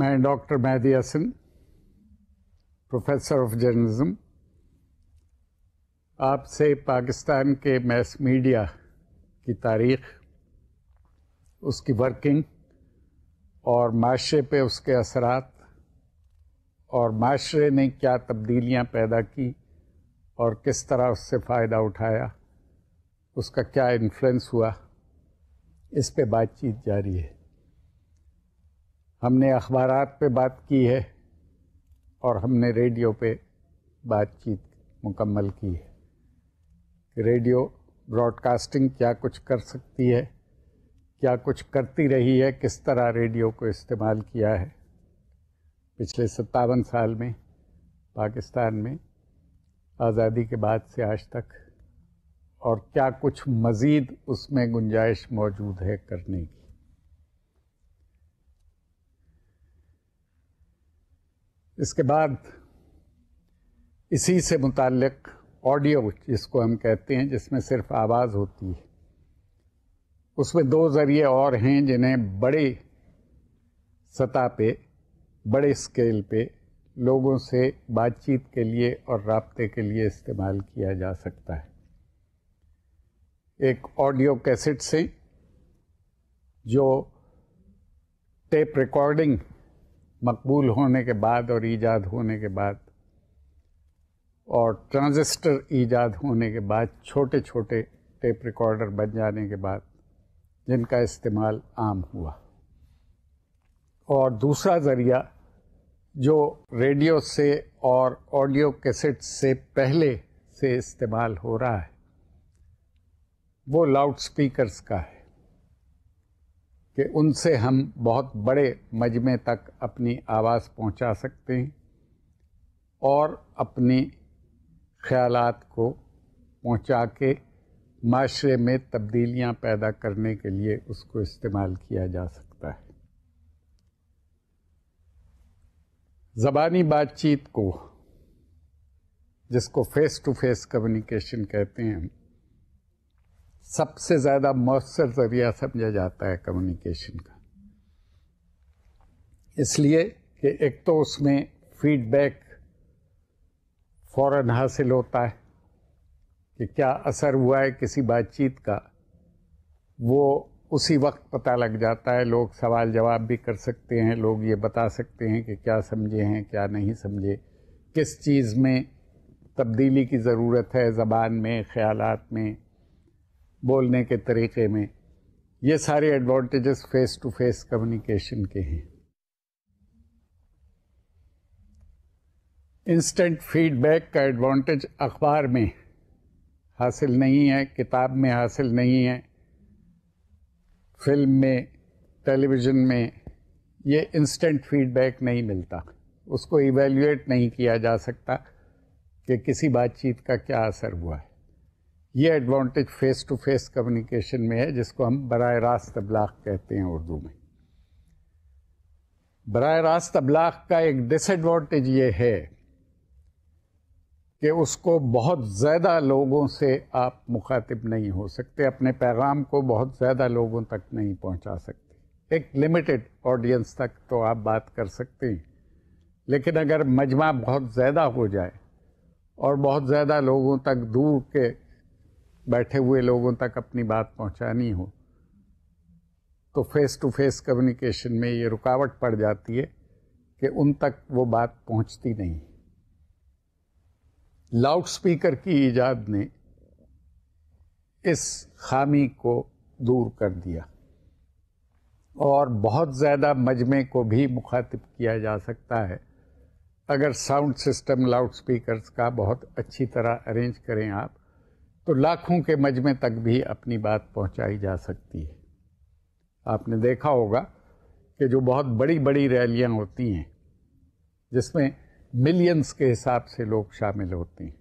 میں doctor Mehdi Hasan, professor of journalism, آپ سے پاکستان کے میس میڈیا کی تاریخ، اس کی ورکنگ اور معاشرے پہ اس کے اثرات، اور معاشرے نے کیا تبدیلیاں پیدا کی اور کس طرح اس سے فائدہ اٹھایا، اس کا کیا انفلوئنس ہوا، اس پہ بات چیت جاری ہے۔ ہم نے اخبارات پہ بات کی ہے اور ہم نے ریڈیو پہ بات چیت مکمل کی ہے کہ ریڈیو براڈ کاسٹنگ کیا کچھ کر سکتی ہے، کیا کچھ کرتی رہی ہے، کس طرح ریڈیو کو استعمال کیا ہے پچھلے 57 سال میں پاکستان میں آزادی کے بعد سے آج تک، اور کیا کچھ مزید اس میں گنجائش موجود ہے کرنے کی۔ اس کے بعد اسی سے متعلق آڈیو جس کو ہم کہتے ہیں، جس میں صرف آواز ہوتی ہے، اس میں 2 ذریعے اور ہیں جنہیں بڑے سطح پہ، بڑے اسکیل پہ لوگوں سے بات چیت کے لیے اور رابطے کے لیے استعمال کیا جا سکتا ہے۔ ایک آڈیو کیسٹ سے جو ٹیپ ریکارڈنگ مقبول ہونے کے بعد اور ایجاد ہونے کے بعد اور ٹرانزسٹر ایجاد ہونے کے بعد چھوٹے چھوٹے ٹیپ ریکارڈر بن جانے کے بعد جن کا استعمال عام ہوا، اور دوسرا ذریعہ جو ریڈیو سے اور آڈیو کیسٹ سے پہلے سے استعمال ہو رہا ہے وہ لاؤڈ سپیکرز کا ہے کہ ان سے ہم بہت بڑے مجمع تک اپنی آواز پہنچا سکتے ہیں اور اپنی خیالات کو پہنچا کے معاشرے میں تبدیلیاں پیدا کرنے کے لیے اس کو استعمال کیا جا سکتا ہے۔ زبانی بات چیت کو، جس کو فیس ٹو فیس کمیونیکیشن کہتے ہیں، سب سے زیادہ مؤثر ذریعہ سمجھا جاتا ہے کمیونیکیشن کا، اس لیے کہ ایک تو اس میں فیڈ بیک فوراً حاصل ہوتا ہے کہ کیا اثر ہوا ہے کسی بات چیت کا، وہ اسی وقت پتہ لگ جاتا ہے، لوگ سوال جواب بھی کر سکتے ہیں، لوگ یہ بتا سکتے ہیں کہ کیا سمجھے ہیں کیا نہیں سمجھے، کس چیز میں تبدیلی کی ضرورت ہے، زبان میں، خیالات میں، بولنے کے طریقے میں۔ یہ سارے advantages face to face communication کے ہیں۔ انسٹنٹ فیڈ بیک کا ایڈوانٹیج اخبار میں حاصل نہیں ہے، کتاب میں حاصل نہیں ہے، فلم میں، ٹیلی ویژن میں یہ انسٹنٹ فیڈ بیک نہیں ملتا، اس کو ایویلیویٹ نہیں کیا جا سکتا کہ کسی بات چیت کا کیا اثر ہوا ہے۔ یہ advantage face to face communication میں ہے، جس کو ہم براہ راست ابلاغ کہتے ہیں اردو میں۔ براہ راست ابلاغ کا ایک ڈس ایڈوانٹیج یہ ہے کہ اس کو بہت زیادہ لوگوں سے آپ مخاطب نہیں ہو سکتے، اپنے پیغام کو بہت زیادہ لوگوں تک نہیں پہنچا سکتے۔ ایک لمیٹڈ آڈینس تک تو آپ بات کر سکتے ہیں، لیکن اگر مجمع بہت زیادہ ہو جائے اور بہت زیادہ لوگوں تک، دور کے بیٹھے ہوئے لوگوں تک اپنی بات پہنچانی ہو، تو فیس ٹو فیس کمیونیکیشن میں یہ رکاوٹ پڑ جاتی ہے کہ ان تک وہ بات پہنچتی نہیں۔ لاؤڈ سپیکر کی ایجاد نے اس خامی کو دور کر دیا اور بہت زیادہ مجمع کو بھی مخاطب کیا جا سکتا ہے اگر ساؤنڈ سسٹم لاؤڈ سپیکرز کا بہت اچھی طرح ارینج کریں آپ، تو لاکھوں کے مجمع تک بھی اپنی بات پہنچائی جا سکتی ہے۔ آپ نے دیکھا ہوگا کہ جو بہت بڑی بڑی ریلیاں ہوتی ہیں جس میں ملینز کے حساب سے لوگ شامل ہوتے ہیں،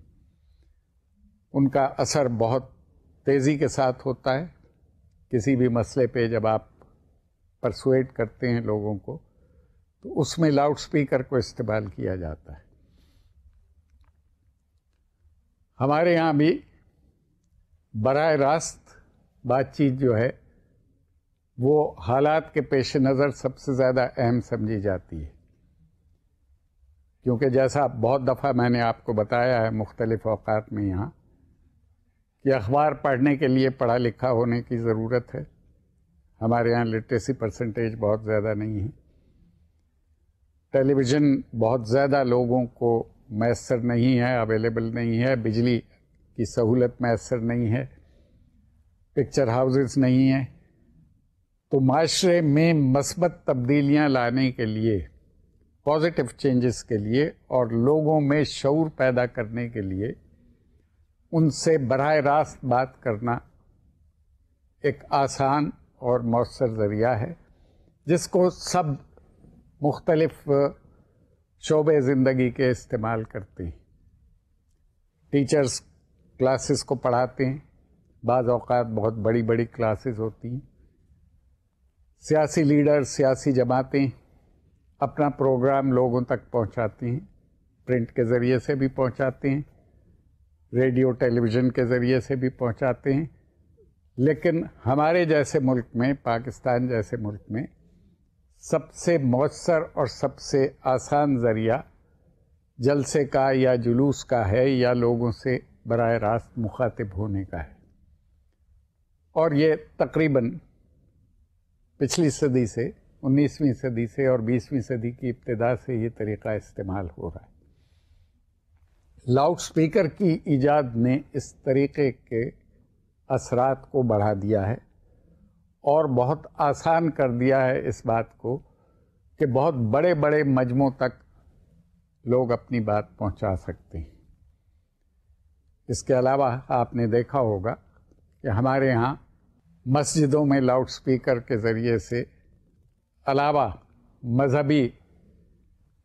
ان کا اثر بہت تیزی کے ساتھ ہوتا ہے۔ کسی بھی مسئلے پہ جب آپ پرسویٹ کرتے ہیں لوگوں کو، تو اس میں لاؤڈ سپیکر کو استعمال کیا جاتا ہے۔ ہمارے یہاں بھی براہ راست بات چیت جو ہے وہ حالات کے پیش نظر سب سے زیادہ اہم سمجھی جاتی ہے، کیونکہ جیسا بہت دفعہ میں نے آپ کو بتایا ہے مختلف اوقات میں یہاں کہ اخبار پڑھنے کے لیے پڑھا لکھا ہونے کی ضرورت ہے. ہمارے یہاں لٹریسی پرسنٹیج بہت زیادہ نہیں ہے. ٹیلی ویژن بہت زیادہ لوگوں کو میسر نہیں ہے، اویلیبل نہیں ہے. بجلی کی سہولت میسر نہیں ہے. پکچر ہاؤسز نہیں ہیں. تو معاشرے میں مثبت تبدیلیاں لانے کے لیے، پازیٹیو چینجز کے لیے اور لوگوں میں شعور پیدا کرنے کے لیے ان سے براہ راست بات کرنا ایک آسان اور مؤثر ذریعہ ہے، جس کو سب مختلف شعبے زندگی کے استعمال کرتے ہیں. ٹیچرز کلاسز کو پڑھاتے ہیں، بعض اوقات بہت بڑی بڑی کلاسز ہوتی ہیں. سیاسی لیڈر، سیاسی جماعتیں اپنا پروگرام لوگوں تک پہنچاتی ہیں، پرنٹ کے ذریعے سے بھی پہنچاتے ہیں، ریڈیو ٹیلی ویژن کے ذریعے سے بھی پہنچاتے ہیں. لیکن ہمارے جیسے ملک میں، پاکستان جیسے ملک میں، سب سے مؤثر اور سب سے آسان ذریعہ جلسے کا یا جلوس کا ہے، یا لوگوں سے براہ راست مخاطب ہونے کا ہے. اور یہ تقریباً پچھلی صدی سے، 19ویں صدی سے اور 20ویں صدی کی ابتدا سے یہ طریقہ استعمال ہو رہا ہے. لاؤڈ سپیکر کی ایجاد نے اس طریقے کے اثرات کو بڑھا دیا ہے اور بہت آسان کر دیا ہے اس بات کو کہ بہت بڑے بڑے مجموعوں تک لوگ اپنی بات پہنچا سکتے ہیں. اس کے علاوہ آپ نے دیکھا ہوگا کہ ہمارے یہاں مسجدوں میں لاؤڈ سپیکر کے ذریعے سے علاوہ مذہبی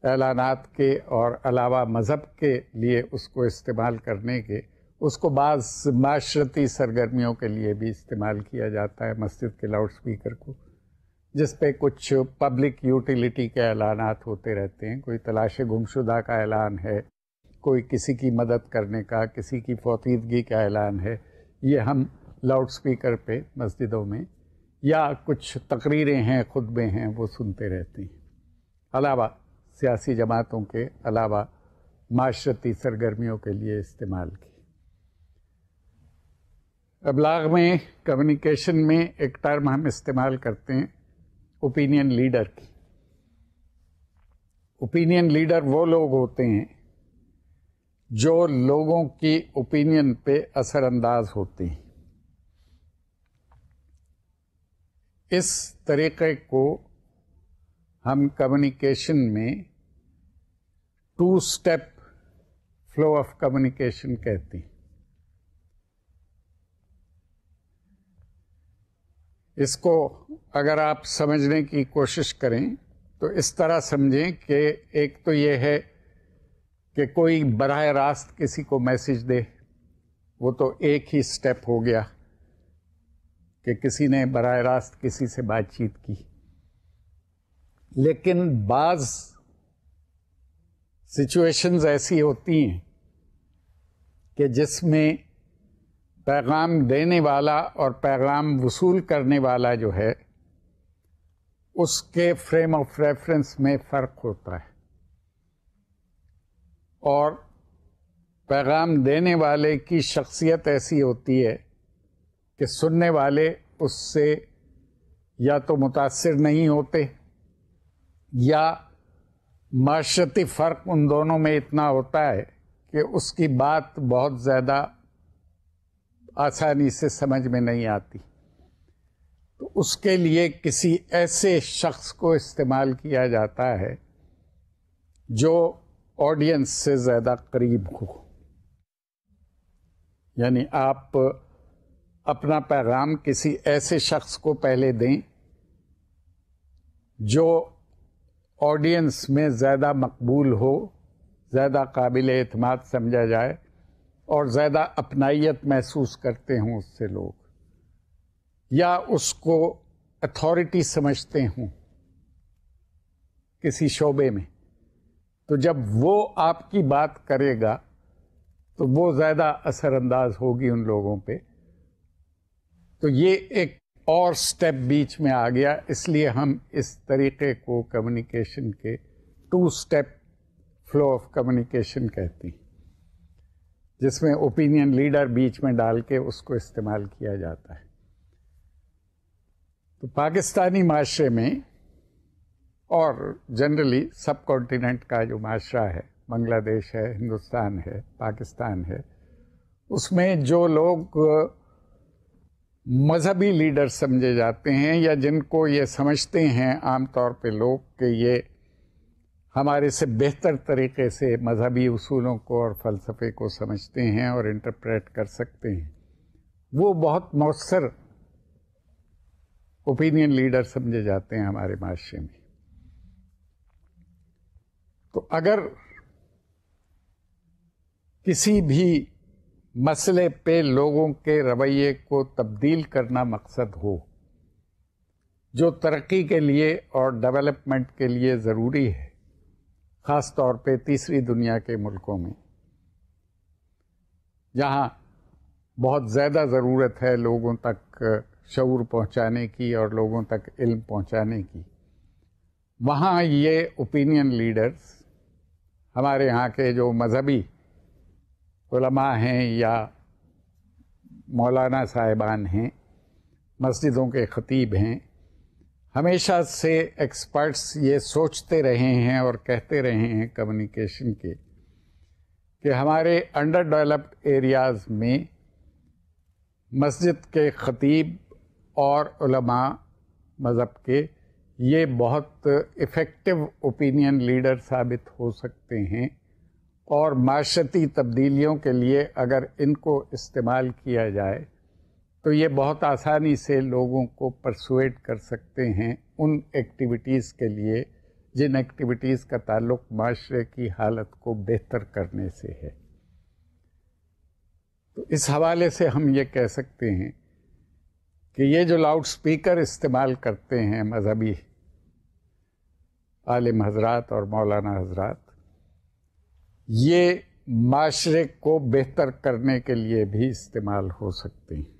اعلانات کے اور علاوہ مذہب کے لیے اس کو استعمال کرنے کے، اس کو بعض معاشرتی سرگرمیوں کے لیے بھی استعمال کیا جاتا ہے مسجد کے لاؤڈ سپیکر کو، جس پہ کچھ پبلک یوٹیلیٹی کے اعلانات ہوتے رہتے ہیں. کوئی تلاش گمشدہ کا اعلان ہے، کوئی کسی کی مدد کرنے کا، کسی کی فوتیدگی کا اعلان ہے، یہ ہم لاؤڈ سپیکر پہ مسجدوں میں، یا کچھ تقریریں ہیں، خطبے ہیں، وہ سنتے رہتے ہیں. علاوہ سیاسی جماعتوں کے علاوہ معاشرتی سرگرمیوں کے لیے استعمال کی. ابلاغ میں، کمیونیکیشن میں ایک ٹرم ہم استعمال کرتے ہیں اوپینین لیڈر کی. اوپینین لیڈر وہ لوگ ہوتے ہیں جو لوگوں کی اوپینین پہ اثر انداز ہوتے ہیں. اس طریقے کو ہم کمیونیکیشن میں 2 اسٹیپ فلو آف کمیونیکیشن کہتے ہیں. اس کو اگر آپ سمجھنے کی کوشش کریں تو اس طرح سمجھیں کہ ایک تو یہ ہے کہ کوئی براہ راست کسی کو میسج دے، وہ تو ایک ہی سٹیپ ہو گیا کہ کسی نے براہ راست کسی سے بات چیت کی. لیکن بعض سچویشنز ایسی ہوتی ہیں کہ جس میں پیغام دینے والا اور پیغام وصول کرنے والا جو ہے اس کے فریم آف ریفرنس میں فرق ہوتا ہے، اور پیغام دینے والے کی شخصیت ایسی ہوتی ہے کہ سننے والے اس سے یا تو متاثر نہیں ہوتے، یا معاشرتی فرق ان دونوں میں اتنا ہوتا ہے کہ اس کی بات بہت زیادہ آسانی سے سمجھ میں نہیں آتی. تو اس کے لیے کسی ایسے شخص کو استعمال کیا جاتا ہے جو آڈینس سے زیادہ قریب ہو. یعنی آپ اپنا پیغام کسی ایسے شخص کو پہلے دیں جو آڈینس میں زیادہ مقبول ہو، زیادہ قابل اعتماد سمجھا جائے اور زیادہ اپنائیت محسوس کرتے ہوں اس سے لوگ، یا اس کو اتھارٹی سمجھتے ہوں کسی شعبے میں. تو جب وہ آپ کی بات کرے گا تو وہ زیادہ اثر انداز ہوگی ان لوگوں پہ. تو یہ ایک اور سٹیپ بیچ میں آ گیا، اس لیے ہم اس طریقے کو کمیونیکیشن کے 2 سٹیپ فلو آف کمیونیکیشن کہتے ہیں، جس میں اوپینین لیڈر بیچ میں ڈال کے اس کو استعمال کیا جاتا ہے۔ تو پاکستانی معاشرے میں اور جنرلی سب کانٹیننٹ کا جو معاشرہ ہے، بنگلہ دیش ہے، ہندوستان ہے، پاکستان ہے، اس میں جو لوگ مذہبی لیڈر سمجھے جاتے ہیں یا جن کو یہ سمجھتے ہیں عام طور پہ لوگ کہ یہ ہمارے سے بہتر طریقے سے مذہبی اصولوں کو اور فلسفے کو سمجھتے ہیں اور انٹرپریٹ کر سکتے ہیں، وہ بہت مؤثر اوپینین لیڈر سمجھے جاتے ہیں ہمارے معاشرے میں۔ تو اگر کسی بھی مسئلے پہ لوگوں کے رویے کو تبدیل کرنا مقصد ہو، جو ترقی کے لیے اور ڈیولپمنٹ کے لیے ضروری ہے، خاص طور پہ تیسری دنیا کے ملکوں میں جہاں بہت زیادہ ضرورت ہے لوگوں تک شعور پہنچانے کی اور لوگوں تک علم پہنچانے کی، وہاں یہ اوپینین لیڈرز ہمارے یہاں کے جو مذہبی علماء ہیں یا مولانا صاحبان ہیں، مسجدوں کے خطیب ہیں، ہمیشہ سے ایکسپرٹس یہ سوچتے رہے ہیں اور کہتے رہے ہیں کمیونیکیشن کے کہ ہمارے انڈر ڈیولپڈ ایریاز میں مسجد کے خطیب اور علماء مذہب کے یہ بہت افیکٹو اوپینین لیڈر ثابت ہو سکتے ہیں، اور معاشرتی تبدیلیوں کے لیے اگر ان کو استعمال کیا جائے تو یہ بہت آسانی سے لوگوں کو پرسویٹ کر سکتے ہیں ان ایکٹیویٹیز کے لیے جن ایکٹیویٹیز کا تعلق معاشرے کی حالت کو بہتر کرنے سے ہے۔ تو اس حوالے سے ہم یہ کہہ سکتے ہیں کہ یہ جو لاؤڈ سپیکر استعمال کرتے ہیں مذہبی عالم حضرات اور مولانا حضرات، یہ معاشرے کو بہتر کرنے کے لیے بھی استعمال ہو سکتے ہیں۔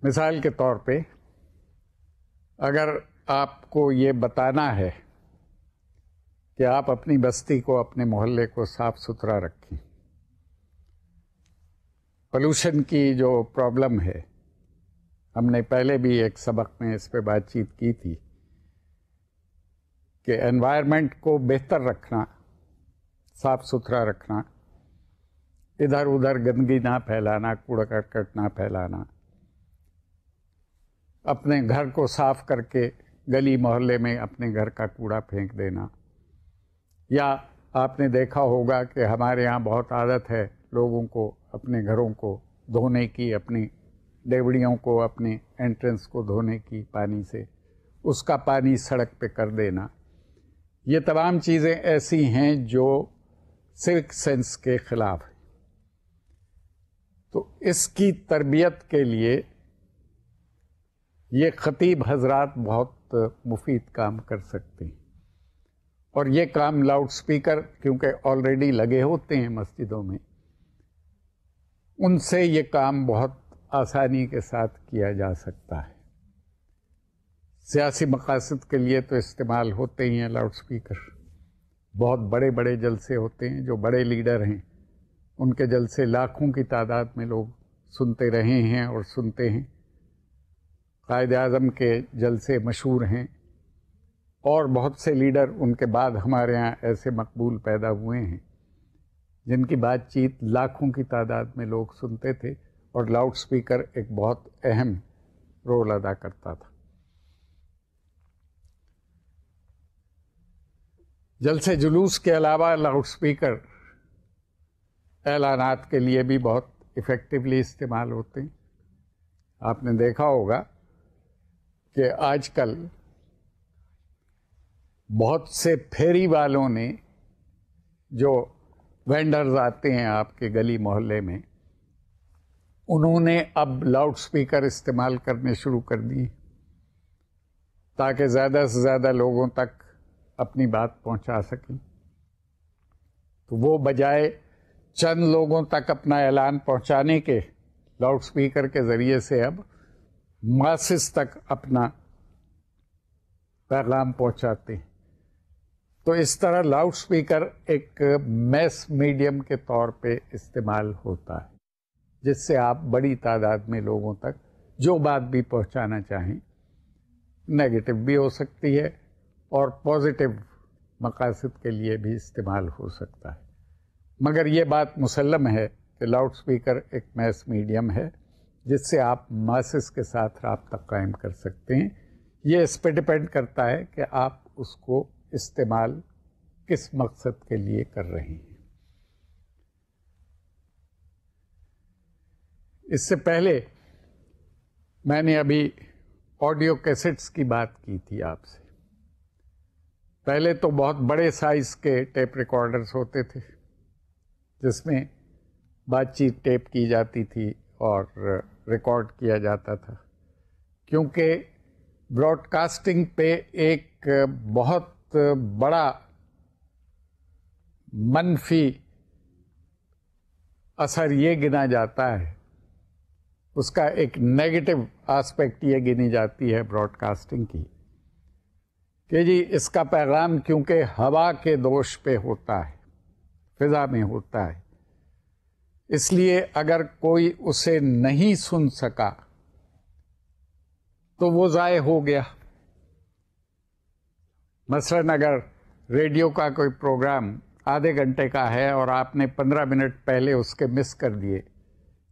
مثال کے طور پہ اگر آپ کو یہ بتانا ہے کہ آپ اپنی بستی کو، اپنے محلے کو صاف ستھرا رکھیں، پولوشن کی جو پرابلم ہے، ہم نے پہلے بھی ایک سبق میں اس پہ بات چیت کی تھی کہ انوائرمنٹ کو بہتر رکھنا، صاف ستھرا رکھنا، ادھر ادھر گندگی نہ پھیلانا، کوڑا کرکٹ نہ پھیلانا، اپنے گھر کو صاف کر کے گلی محلے میں اپنے گھر کا کوڑا پھینک دینا، یا آپ نے دیکھا ہوگا کہ ہمارے یہاں بہت عادت ہے لوگوں کو اپنے گھروں کو دھونے کی، اپنی ڈیوڑیوں کو، اپنے انٹرنس کو دھونے کی پانی سے، اس کا پانی سڑک پہ کر دینا۔ یہ تمام چیزیں ایسی ہیں جو سوک سینس کے خلاف ہیں۔ تو اس کی تربیت کے لیے یہ خطیب حضرات بہت مفید کام کر سکتے ہیں، اور یہ کام لاؤڈ سپیکر کیونکہ آلریڈی لگے ہوتے ہیں مسجدوں میں، ان سے یہ کام بہت آسانی کے ساتھ کیا جا سکتا ہے۔ سیاسی مقاصد کے لیے تو استعمال ہوتے ہی ہیں لاؤڈ سپیکر، بہت بڑے بڑے جلسے ہوتے ہیں، جو بڑے لیڈر ہیں ان کے جلسے لاکھوں کی تعداد میں لوگ سنتے رہے ہیں اور سنتے ہیں۔ قائد اعظم کے جلسے مشہور ہیں، اور بہت سے لیڈر ان کے بعد ہمارے ہاں ایسے مقبول پیدا ہوئے ہیں جن کی بات چیت لاکھوں کی تعداد میں لوگ سنتے تھے، اور لاؤڈ سپیکر ایک بہت اہم رول ادا کرتا تھا۔ جلسے جلوس کے علاوہ لاؤڈ سپیکر اعلانات کے لیے بھی بہت ایفیکٹولی استعمال ہوتے ہیں۔ آپ نے دیکھا ہوگا کہ آج کل بہت سے پھیری والوں نے، جو وینڈرز آتے ہیں آپ کے گلی محلے میں، انہوں نے اب لاؤڈ سپیکر استعمال کرنے شروع کر دی تاکہ زیادہ سے زیادہ لوگوں تک اپنی بات پہنچا سکیں۔ تو وہ بجائے چند لوگوں تک اپنا اعلان پہنچانے کے لاؤڈ اسپیکر کے ذریعے سے اب ماسز تک اپنا پیغام پہنچاتے ہیں. تو اس طرح لاؤڈ اسپیکر ایک میس میڈیم کے طور پہ استعمال ہوتا ہے، جس سے آپ بڑی تعداد میں لوگوں تک جو بات بھی پہنچانا چاہیں، نیگیٹو بھی ہو سکتی ہے اور پازیٹیو مقاصد کے لیے بھی استعمال ہو سکتا ہے. مگر یہ بات مسلم ہے کہ لاؤڈ اسپیکر ایک میس میڈیم ہے جس سے آپ ماسز کے ساتھ رابطہ قائم کر سکتے ہیں. یہ اس پہ ڈپینڈ کرتا ہے کہ آپ اس کو استعمال کس مقصد کے لیے کر رہے ہیں. اس سے پہلے میں نے ابھی آڈیو کیسٹس کی بات کی تھی آپ سے. پہلے تو بہت بڑے سائز کے ٹیپ ریکارڈرز ہوتے تھے جس میں بات چیت ٹیپ کی جاتی تھی اور ریکارڈ کیا جاتا تھا. کیونکہ براڈ کاسٹنگ پہ ایک بہت بڑا منفی اثر یہ گنا جاتا ہے، اس کا ایک نیگیٹو آسپیکٹ یہ گنی جاتی ہے براڈ کاسٹنگ کی کہ جی اس کا پیغام کیونکہ ہوا کے دوش پہ ہوتا ہے، فضا میں ہوتا ہے، اس لیے اگر کوئی اسے نہیں سن سکا تو وہ ضائع ہو گیا. مثلاً اگر ریڈیو کا کوئی پروگرام آدھے گھنٹے کا ہے اور آپ نے 15 منٹ پہلے اس کے مس کر دیے،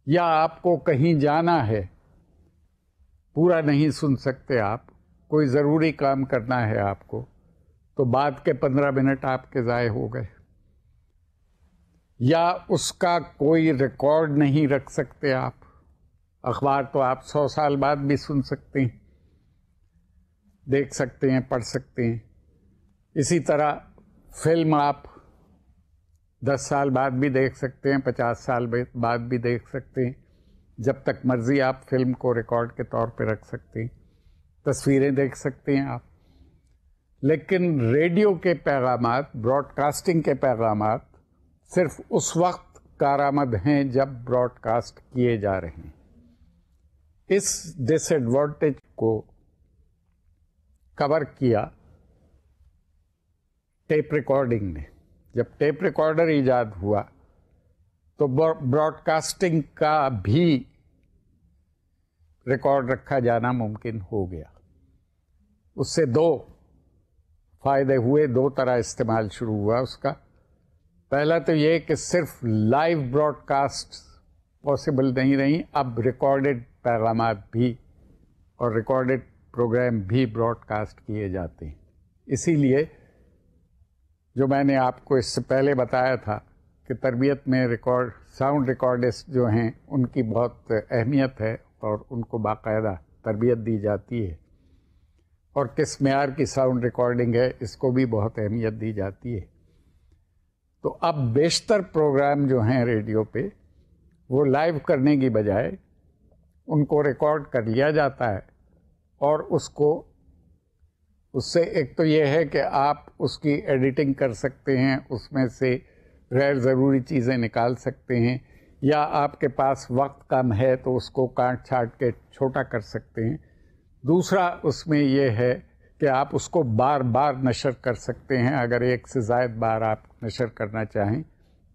یا آپ کو کہیں جانا ہے، پورا نہیں سن سکتے، آپ کوئی ضروری کام کرنا ہے آپ کو، تو بعد کے 15 منٹ آپ کے ضائع ہو گئے. یا اس کا کوئی ریکارڈ نہیں رکھ سکتے آپ. اخبار تو آپ 100 سال بعد بھی سن سکتے ہیں، دیکھ سکتے ہیں، پڑھ سکتے ہیں. اسی طرح فلم آپ 10 سال بعد بھی دیکھ سکتے ہیں، 50 سال بعد بھی دیکھ سکتے ہیں. جب تک مرضی آپ فلم کو ریکارڈ کے طور پہ رکھ سکتے ہیں، تصویریں دیکھ سکتے ہیں آپ. لیکن ریڈیو کے پیغامات، براڈ کاسٹنگ کے پیغامات صرف اس وقت کارآمد ہیں جب براڈ کاسٹ کیے جا رہے ہیں. اس ڈس ایڈوانٹیج کو کور کیا ٹیپ ریکارڈنگ نے. جب ٹیپ ریکارڈر ایجاد ہوا تو براڈ کاسٹنگ کا بھی ریکارڈ رکھا جانا ممکن ہو گیا. اس سے دو فائدے ہوئے، دو طرح استعمال شروع ہوا اس کا. پہلا تو یہ کہ صرف لائیو براڈ کاسٹ پاسبل نہیں رہی، اب ریکارڈڈ پیغامات بھی اور ریکارڈڈ پروگرام بھی براڈ کاسٹ کیے جاتے ہیں. اسی لیے جو میں نے آپ کو اس سے پہلے بتایا تھا کہ تربیت میں ساؤنڈ ریکارڈسٹ جو ہیں ان کی بہت اہمیت ہے اور ان کو باقاعدہ تربیت دی جاتی ہے، اور کس معیار کی ساؤنڈ ریکارڈنگ ہے اس کو بھی بہت اہمیت دی جاتی ہے. تو اب بیشتر پروگرام جو ہیں ریڈیو پہ وہ لائیو کرنے کی بجائے ان کو ریکارڈ کر لیا جاتا ہے، اور اس سے ایک تو یہ ہے کہ آپ اس کی ایڈیٹنگ کر سکتے ہیں، اس میں سے غیر ضروری چیزیں نکال سکتے ہیں، یا آپ کے پاس وقت کم ہے تو اس کو کاٹ چھانٹ کے چھوٹا کر سکتے ہیں. دوسرا اس میں یہ ہے کہ آپ اس کو بار بار نشر کر سکتے ہیں. اگر ایک سے زائد بار آپ نشر کرنا چاہیں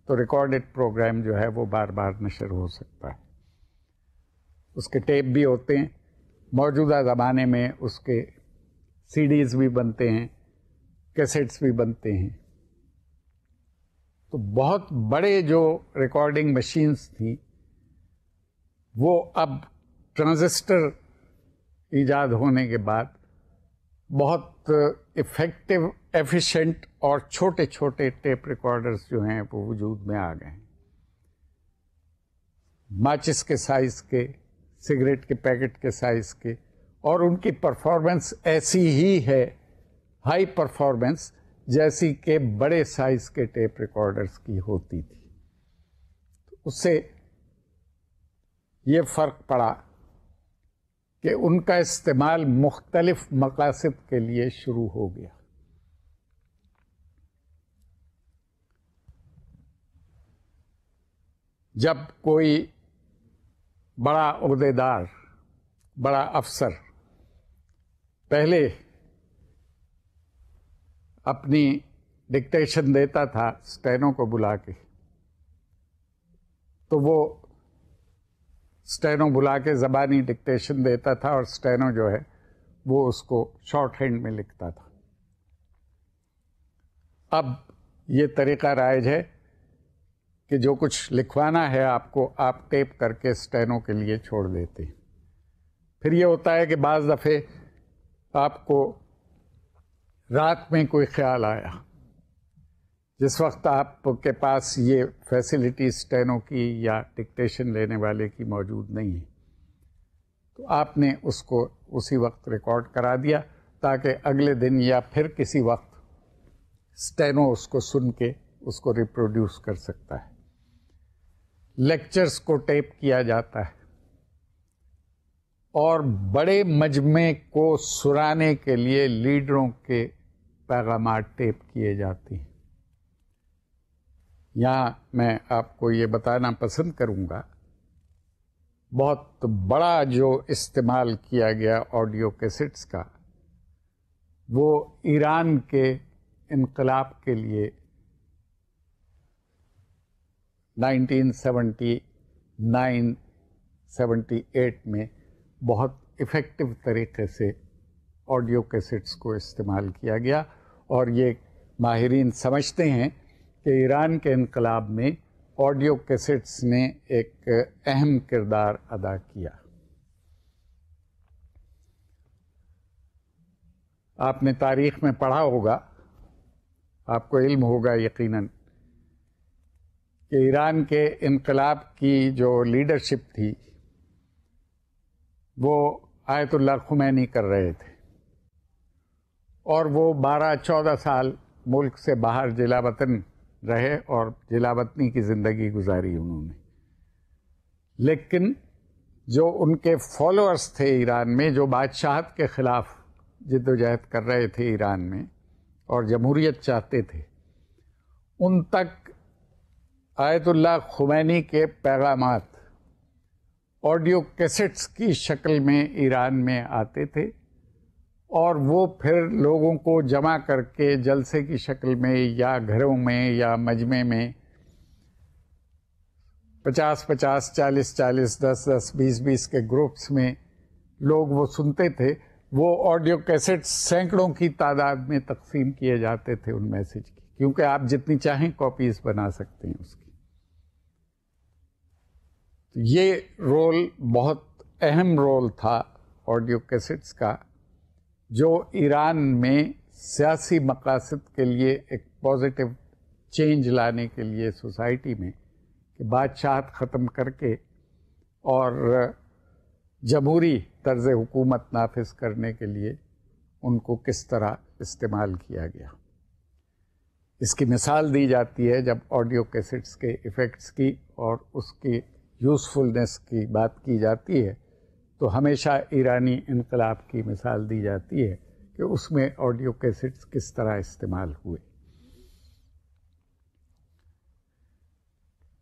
تو ریکارڈڈ پروگرام جو ہے وہ بار بار نشر ہو سکتا ہے. اس کے ٹیپ بھی ہوتے ہیں. موجودہ زمانے میں اس کے سی ڈیز بھی بنتے ہیں، کیسٹس بھی بنتے ہیں. تو بہت بڑے جو ریکارڈنگ مشینز تھیں وہ اب ٹرانزسٹر ایجاد ہونے کے بعد بہت افیکٹو، ایفیشینٹ اور چھوٹے چھوٹے ٹیپ ریکارڈرز جو ہیں وہ وجود میں آ گئے ہیں. ماچس کے سائز کے، سگریٹ کے پیکٹ کے سائز کے، اور ان کی پرفارمنس ایسی ہی ہے، ہائی پرفارمنس، جیسی کہ بڑے سائز کے ٹیپ ریکارڈرز کی ہوتی تھی. اس سے یہ فرق پڑا کہ ان کا استعمال مختلف مقاصد کے لیے شروع ہو گیا. جب کوئی بڑا عہدیدار، بڑا افسر پہلے اپنی ڈکٹیشن دیتا تھا اسٹینو کو بلا کے، تو وہ اسٹینو بلا کے زبانی ڈکٹیشن دیتا تھا اور اسٹینو جو ہے وہ اس کو شارٹ ہینڈ میں لکھتا تھا. اب یہ طریقہ رائج ہے کہ جو کچھ لکھوانا ہے آپ کو، آپ ٹیپ کر کے اسٹینو کے لیے چھوڑ دیتے ہیں. پھر یہ ہوتا ہے کہ بعض دفعے آپ کو رات میں کوئی خیال آیا، جس وقت آپ کے پاس یہ فیسلٹی اسٹینو کی یا ڈکٹیشن لینے والے کی موجود نہیں ہے، تو آپ نے اس کو اسی وقت ریکارڈ کرا دیا تاکہ اگلے دن یا پھر کسی وقت اسٹینو اس کو سن کے اس کو ریپروڈیوس کر سکتا ہے. لیکچرز کو ٹیپ کیا جاتا ہے اور بڑے مجمع کو سرانے کے لیے لیڈروں کے پیغامات ٹیپ کیے جاتے ہیں. یہاں میں آپ کو یہ بتانا پسند کروں گا، بہت بڑا جو استعمال کیا گیا آڈیو کیسٹس کا، وہ ایران کے انقلاب کے لیے 1978 میں بہت افیکٹو طریقے سے آڈیو کیسٹس کو استعمال کیا گیا، اور یہ ماہرین سمجھتے ہیں کہ ایران کے انقلاب میں آڈیو کیسٹس نے ایک اہم کردار ادا کیا. آپ نے تاریخ میں پڑھا ہوگا، آپ کو علم ہوگا یقیناً، کہ ایران کے انقلاب کی جو لیڈرشپ تھی وہ آیت اللہ خمینی کر رہے تھے، اور وہ 12-14 سال ملک سے باہر جلا وطن رہے اور جلا وطنی کی زندگی گزاری انہوں نے. لیکن جو ان کے فالوورز تھے ایران میں، جو بادشاہت کے خلاف جد و جہد کر رہے تھے ایران میں اور جمہوریت چاہتے تھے، ان تک آیت اللہ خمینی کے پیغامات آڈیو کیسٹس کی شکل میں ایران میں آتے تھے، اور وہ پھر لوگوں کو جمع کر کے جلسے کی شکل میں یا گھروں میں یا مجمع میں 50-50، 40-40، 10-10، 20-20 کے گروپس میں لوگ وہ سنتے تھے. وہ آڈیو کیسٹس سینکڑوں کی تعداد میں تقسیم کیے جاتے تھے ان میسج کی، کیونکہ آپ جتنی چاہیں کاپیز بنا سکتے ہیں اس کی. یہ رول بہت اہم رول تھا آڈیو کیسٹس کا، جو ایران میں سیاسی مقاصد کے لیے ایک پازیٹیو چینج لانے کے لیے سوسائٹی میں، کہ بادشاہت ختم کر کے اور جمہوری طرز حکومت نافذ کرنے کے لیے ان کو کس طرح استعمال کیا گیا. اس کی مثال دی جاتی ہے جب آڈیو کیسٹس کے ایفیکٹس کی اور اس کی یوزفلنس کی بات کی جاتی ہے، تو ہمیشہ ایرانی انقلاب کی مثال دی جاتی ہے کہ اس میں آڈیو کیسٹس کس طرح استعمال ہوئے.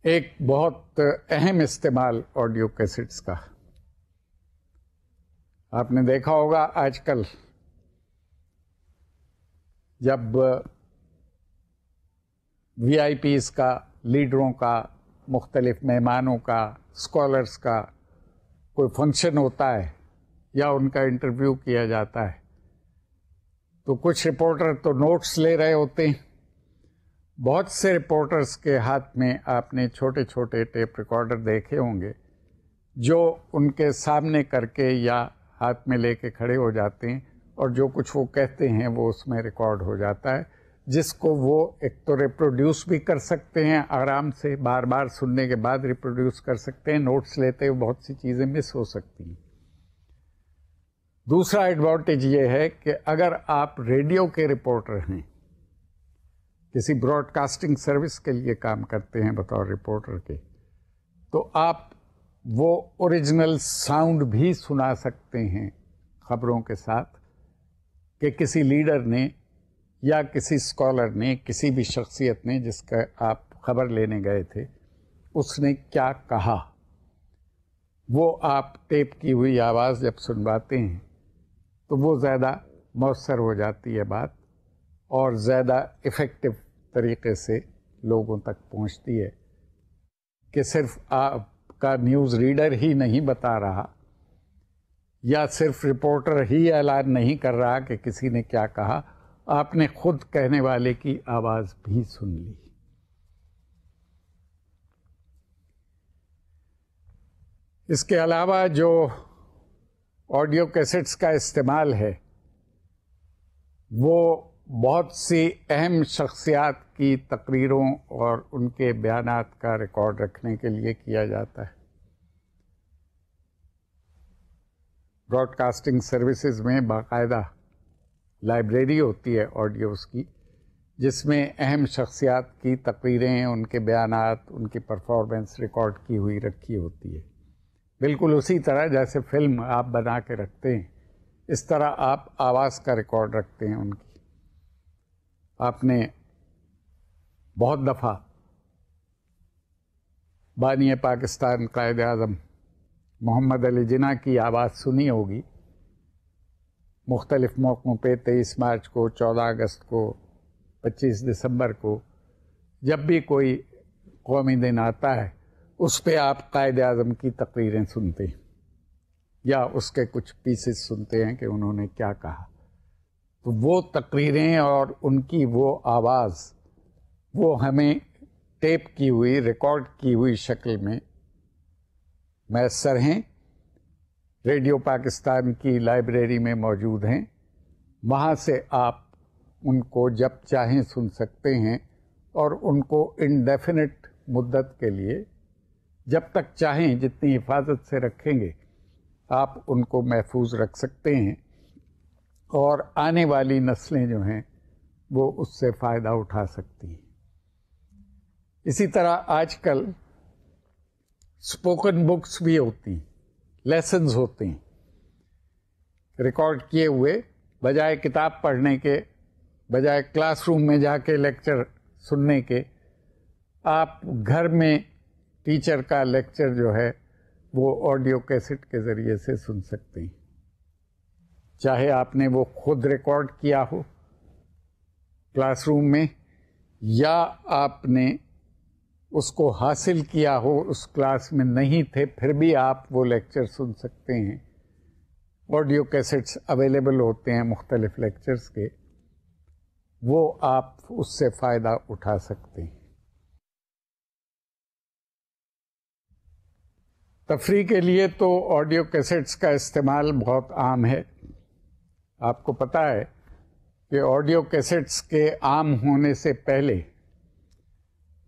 ایک بہت اہم استعمال آڈیو کیسٹس کا، آپ نے دیکھا ہوگا آج کل جب وی آئی پیز کا، لیڈروں کا، مختلف مہمانوں کا، اسکالرس کا کوئی فنکشن ہوتا ہے یا ان کا انٹرویو کیا جاتا ہے، تو کچھ رپورٹر تو نوٹس لے رہے ہوتے ہیں. بہت سے رپورٹرز کے ہاتھ میں آپ نے چھوٹے چھوٹے ٹیپ ریکارڈر دیکھے ہوں گے، جو ان کے سامنے کر کے یا ہاتھ میں لے کے کھڑے ہو جاتے ہیں، اور جو کچھ وہ کہتے ہیں وہ اس میں ریکارڈ ہو جاتا ہے، جس کو وہ ایک تو ریپروڈیوس بھی کر سکتے ہیں آرام سے، بار بار سننے کے بعد ریپروڈیوس کر سکتے ہیں. نوٹس لیتے ہوئے بہت سی چیزیں مس ہو سکتی ہیں. دوسرا ایڈوانٹیج یہ ہے کہ اگر آپ ریڈیو کے رپورٹر ہیں، کسی براڈ کاسٹنگ سروس کے لیے کام کرتے ہیں بطور رپورٹر کے، تو آپ وہ اوریجنل ساؤنڈ بھی سنا سکتے ہیں خبروں کے ساتھ، کہ کسی لیڈر نے یا کسی اسکالر نے، کسی بھی شخصیت نے جس کا آپ خبر لینے گئے تھے، اس نے کیا کہا. وہ آپ ٹیپ کی ہوئی آواز جب سنواتے ہیں تو وہ زیادہ مؤثر ہو جاتی ہے بات، اور زیادہ افیکٹو طریقے سے لوگوں تک پہنچتی ہے، کہ صرف آپ کا نیوز ریڈر ہی نہیں بتا رہا، یا صرف رپورٹر ہی اعلان نہیں کر رہا کہ کسی نے کیا کہا، آپ نے خود کہنے والے کی آواز بھی سن لی۔ اس کے علاوہ جو آڈیو کیسٹس کا استعمال ہے وہ بہت سی اہم شخصیات کی تقریروں اور ان کے بیانات کا ریکارڈ رکھنے کے لیے کیا جاتا ہے۔ براڈ کاسٹنگ سروسز میں باقاعدہ لائبریری ہوتی ہے آڈیوز کی، جس میں اہم شخصیات کی تقریریں، ان کے بیانات، ان کی پرفارمنس ریکارڈ کی ہوئی رکھی ہوتی ہے۔ بالکل اسی طرح جیسے فلم آپ بنا کے رکھتے ہیں، اس طرح آپ آواز کا ریکارڈ رکھتے ہیں ان کی۔ آپ نے بہت دفعہ بانی پاکستان قائد اعظم محمد علی جناح کی آواز سنی ہوگی، مختلف موقعوں پہ 23 مارچ کو، 14 اگست کو، 25 دسمبر کو، جب بھی کوئی قومی دن آتا ہے اس پہ آپ قائد اعظم کی تقریریں سنتے ہیں یا اس کے کچھ پیسز سنتے ہیں کہ انہوں نے کیا کہا۔ تو وہ تقریریں اور ان کی وہ آواز وہ ہمیں ٹیپ کی ہوئی، ریکارڈ کی ہوئی شکل میں میسر ہیں، ریڈیو پاکستان کی لائبریری میں موجود ہیں۔ وہاں سے آپ ان کو جب چاہیں سن سکتے ہیں، اور ان کو انڈیفینٹ مدت کے لیے جب تک چاہیں جتنی حفاظت سے رکھیں گے آپ ان کو محفوظ رکھ سکتے ہیں، اور آنے والی نسلیں جو ہیں وہ اس سے فائدہ اٹھا سکتی ہیں۔ اسی طرح آج کل اسپوکن بکس بھی ہوتی ہیں، لیسنز ہوتے ہیں ریکارڈ کیے ہوئے، بجائے کتاب پڑھنے کے، بجائے کلاس روم میں جا کے لیکچر سننے کے، آپ گھر میں ٹیچر کا لیکچر جو ہے وہ آڈیو کیسٹ کے ذریعے سے سن سکتے ہیں، چاہے آپ نے وہ خود ریکارڈ کیا ہو کلاس روم میں، یا آپ نے اس کو حاصل کیا ہو، اس کلاس میں نہیں تھے پھر بھی آپ وہ لیکچر سن سکتے ہیں۔ آڈیو کیسٹس اویلیبل ہوتے ہیں مختلف لیکچرز کے، وہ آپ اس سے فائدہ اٹھا سکتے ہیں۔ تفریح کے لیے تو آڈیو کیسٹس کا استعمال بہت عام ہے۔ آپ کو پتہ ہے کہ آڈیو کیسٹس کے عام ہونے سے پہلے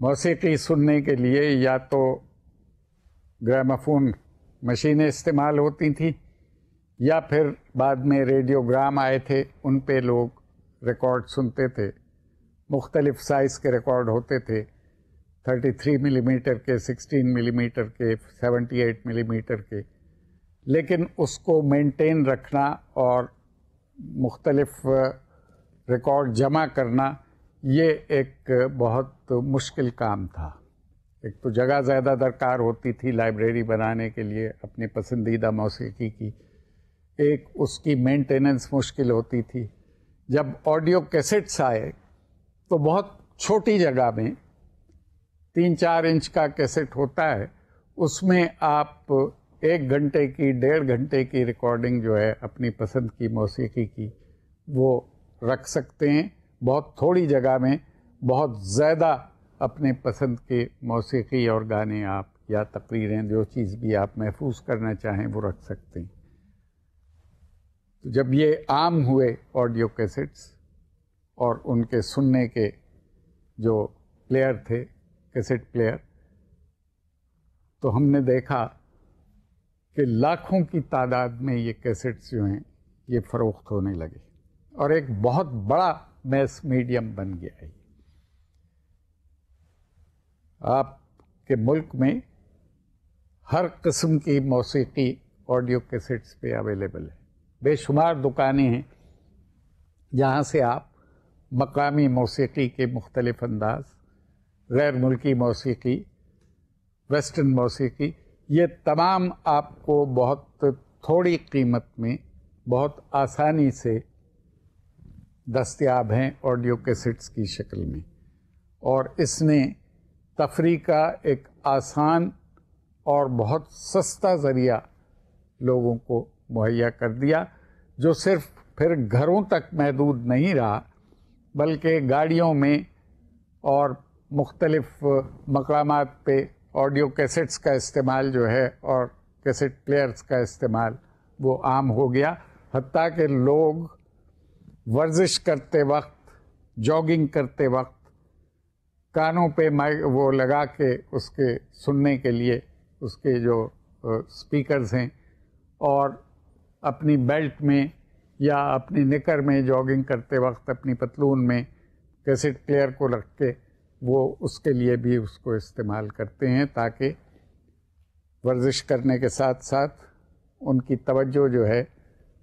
موسیقی سننے کے لیے یا تو گراموفون مشینیں استعمال ہوتی تھیں، یا پھر بعد میں ریڈیوگرام آئے تھے، ان پہ لوگ ریکارڈ سنتے تھے۔ مختلف سائز کے ریکارڈ ہوتے تھے، 33 ملی میٹر کے، 16 ملی میٹر کے، 78 ملی میٹر کے، لیکن اس کو مینٹین رکھنا اور مختلف ریکارڈ جمع کرنا یہ ایک بہت مشکل کام تھا۔ ایک تو جگہ زیادہ درکار ہوتی تھی لائبریری بنانے کے لیے اپنی پسندیدہ موسیقی کی، ایک اس کی مینٹیننس مشکل ہوتی تھی۔ جب آڈیو کیسٹس آئے تو بہت چھوٹی جگہ میں 3-4 انچ کا کیسٹ ہوتا ہے، اس میں آپ 1 گھنٹے کی، 1.5 گھنٹے کی ریکارڈنگ جو ہے اپنی پسند کی موسیقی کی وہ رکھ سکتے ہیں۔ بہت تھوڑی جگہ میں بہت زیادہ اپنے پسند کے موسیقی اور گانے آپ یا تقریریں، جو چیز بھی آپ محفوظ کرنا چاہیں وہ رکھ سکتے ہیں۔ تو جب یہ عام ہوئے آڈیو کیسٹس اور ان کے سننے کے جو پلیئر تھے، کیسٹ پلیئر، تو ہم نے دیکھا کہ لاکھوں کی تعداد میں یہ کیسٹس جو ہیں یہ فروخت ہونے لگے، اور ایک بہت بڑا میس میڈیم بن گیا ہے۔ آپ کے ملک میں ہر قسم کی موسیقی آڈیو کیسٹس پہ اویلیبل ہے، بے شمار دکانیں ہیں جہاں سے آپ مقامی موسیقی کے مختلف انداز، غیر ملکی موسیقی، ویسٹرن موسیقی، یہ تمام آپ کو بہت تھوڑی قیمت میں بہت آسانی سے دستیاب ہیں آڈیو کیسٹس کی شکل میں، اور اس نے تفریح کا ایک آسان اور بہت سستا ذریعہ لوگوں کو مہیا کر دیا، جو صرف پھر گھروں تک محدود نہیں رہا بلکہ گاڑیوں میں اور مختلف مقامات پہ آڈیو کیسٹس کا استعمال جو ہے اور کیسٹ پلیئرز کا استعمال وہ عام ہو گیا، حتیٰ کہ لوگ ورزش کرتے وقت، جاگنگ کرتے وقت کانوں پہ وہ لگا کے اس کے سننے کے لیے اس کے جو اسپیکرز ہیں، اور اپنی بیلٹ میں یا اپنی نکر میں جاگنگ کرتے وقت اپنی پتلون میں کیسٹ پلیئر کو رکھ کے وہ اس کے لیے بھی اس کو استعمال کرتے ہیں، تاکہ ورزش کرنے کے ساتھ ساتھ ان کی توجہ جو ہے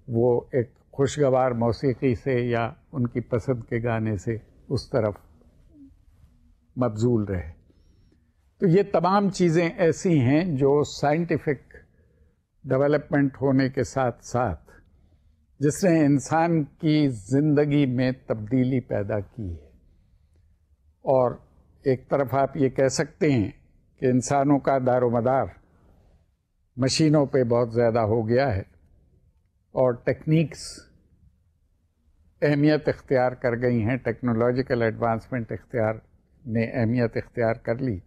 وہ ایک خوشگوار موسیقی سے یا ان کی پسند کے گانے سے اس طرف مبذول رہے۔ تو یہ تمام چیزیں ایسی ہیں جو سائنٹیفک ڈیولپمنٹ ہونے کے ساتھ ساتھ جس نے انسان کی زندگی میں تبدیلی پیدا کی ہے، اور ایک طرف آپ یہ کہہ سکتے ہیں کہ انسانوں کا دار و مدار مشینوں پہ بہت زیادہ ہو گیا ہے، اور ٹیکنیکس اہمیت اختیار کر گئی ہیں، ٹیکنالوجیکل ایڈوانسمنٹ نے اہمیت اختیار کر لی،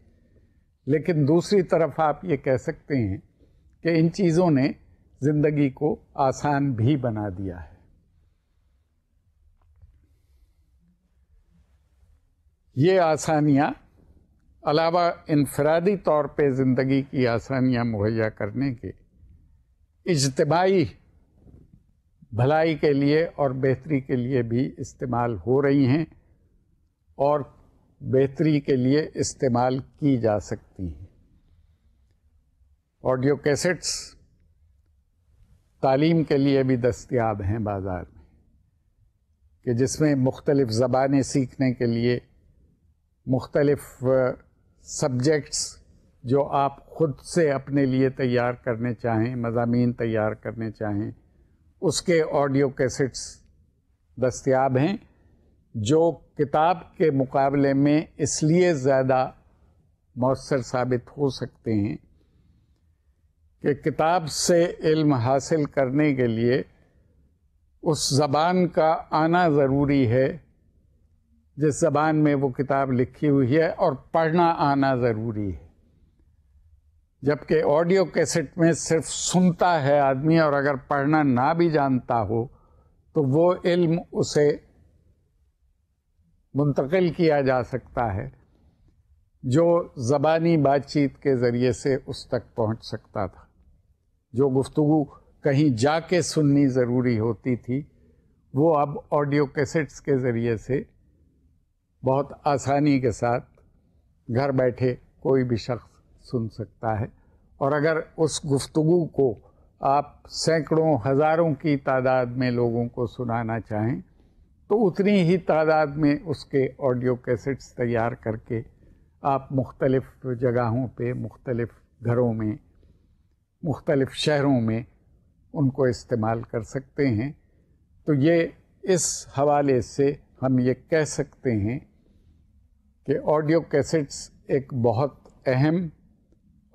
لیکن دوسری طرف آپ یہ کہہ سکتے ہیں کہ ان چیزوں نے زندگی کو آسان بھی بنا دیا ہے۔ یہ آسانیاں علاوہ انفرادی طور پہ زندگی کی آسانیاں مہیا کرنے کے، اجتماعی بھلائی کے لیے اور بہتری کے لیے بھی استعمال ہو رہی ہیں، اور بہتری کے لیے استعمال کی جا سکتی ہیں۔ آڈیو کیسٹس تعلیم کے لیے بھی دستیاب ہیں بازار میں، کہ جس میں مختلف زبانیں سیکھنے کے لیے مختلف سبجیکٹس جو آپ خود سے اپنے لیے تیار کرنے چاہیں، مضامین تیار کرنے چاہیں، اس کے آڈیو کیسٹس دستیاب ہیں، جو کتاب کے مقابلے میں اس لیے زیادہ مؤثر ثابت ہو سکتے ہیں کہ کتاب سے علم حاصل کرنے کے لیے اس زبان کا آنا ضروری ہے جس زبان میں وہ کتاب لکھی ہوئی ہے، اور پڑھنا آنا ضروری ہے، جبکہ آڈیو کیسٹ میں صرف سنتا ہے آدمی، اور اگر پڑھنا نہ بھی جانتا ہو تو وہ علم اسے منتقل کیا جا سکتا ہے جو زبانی بات چیت کے ذریعے سے اس تک پہنچ سکتا تھا۔ جو گفتگو کہیں جا کے سننی ضروری ہوتی تھی، وہ اب آڈیو کیسٹس کے ذریعے سے بہت آسانی کے ساتھ گھر بیٹھے کوئی بھی شخص سن سکتا ہے، اور اگر اس گفتگو کو آپ سینکڑوں ہزاروں کی تعداد میں لوگوں کو سنانا چاہیں تو اتنی ہی تعداد میں اس کے آڈیو کیسٹس تیار کر کے آپ مختلف جگہوں پہ، مختلف گھروں میں، مختلف شہروں میں ان کو استعمال کر سکتے ہیں۔ تو یہ اس حوالے سے ہم یہ کہہ سکتے ہیں کہ آڈیو کیسٹس ایک بہت اہم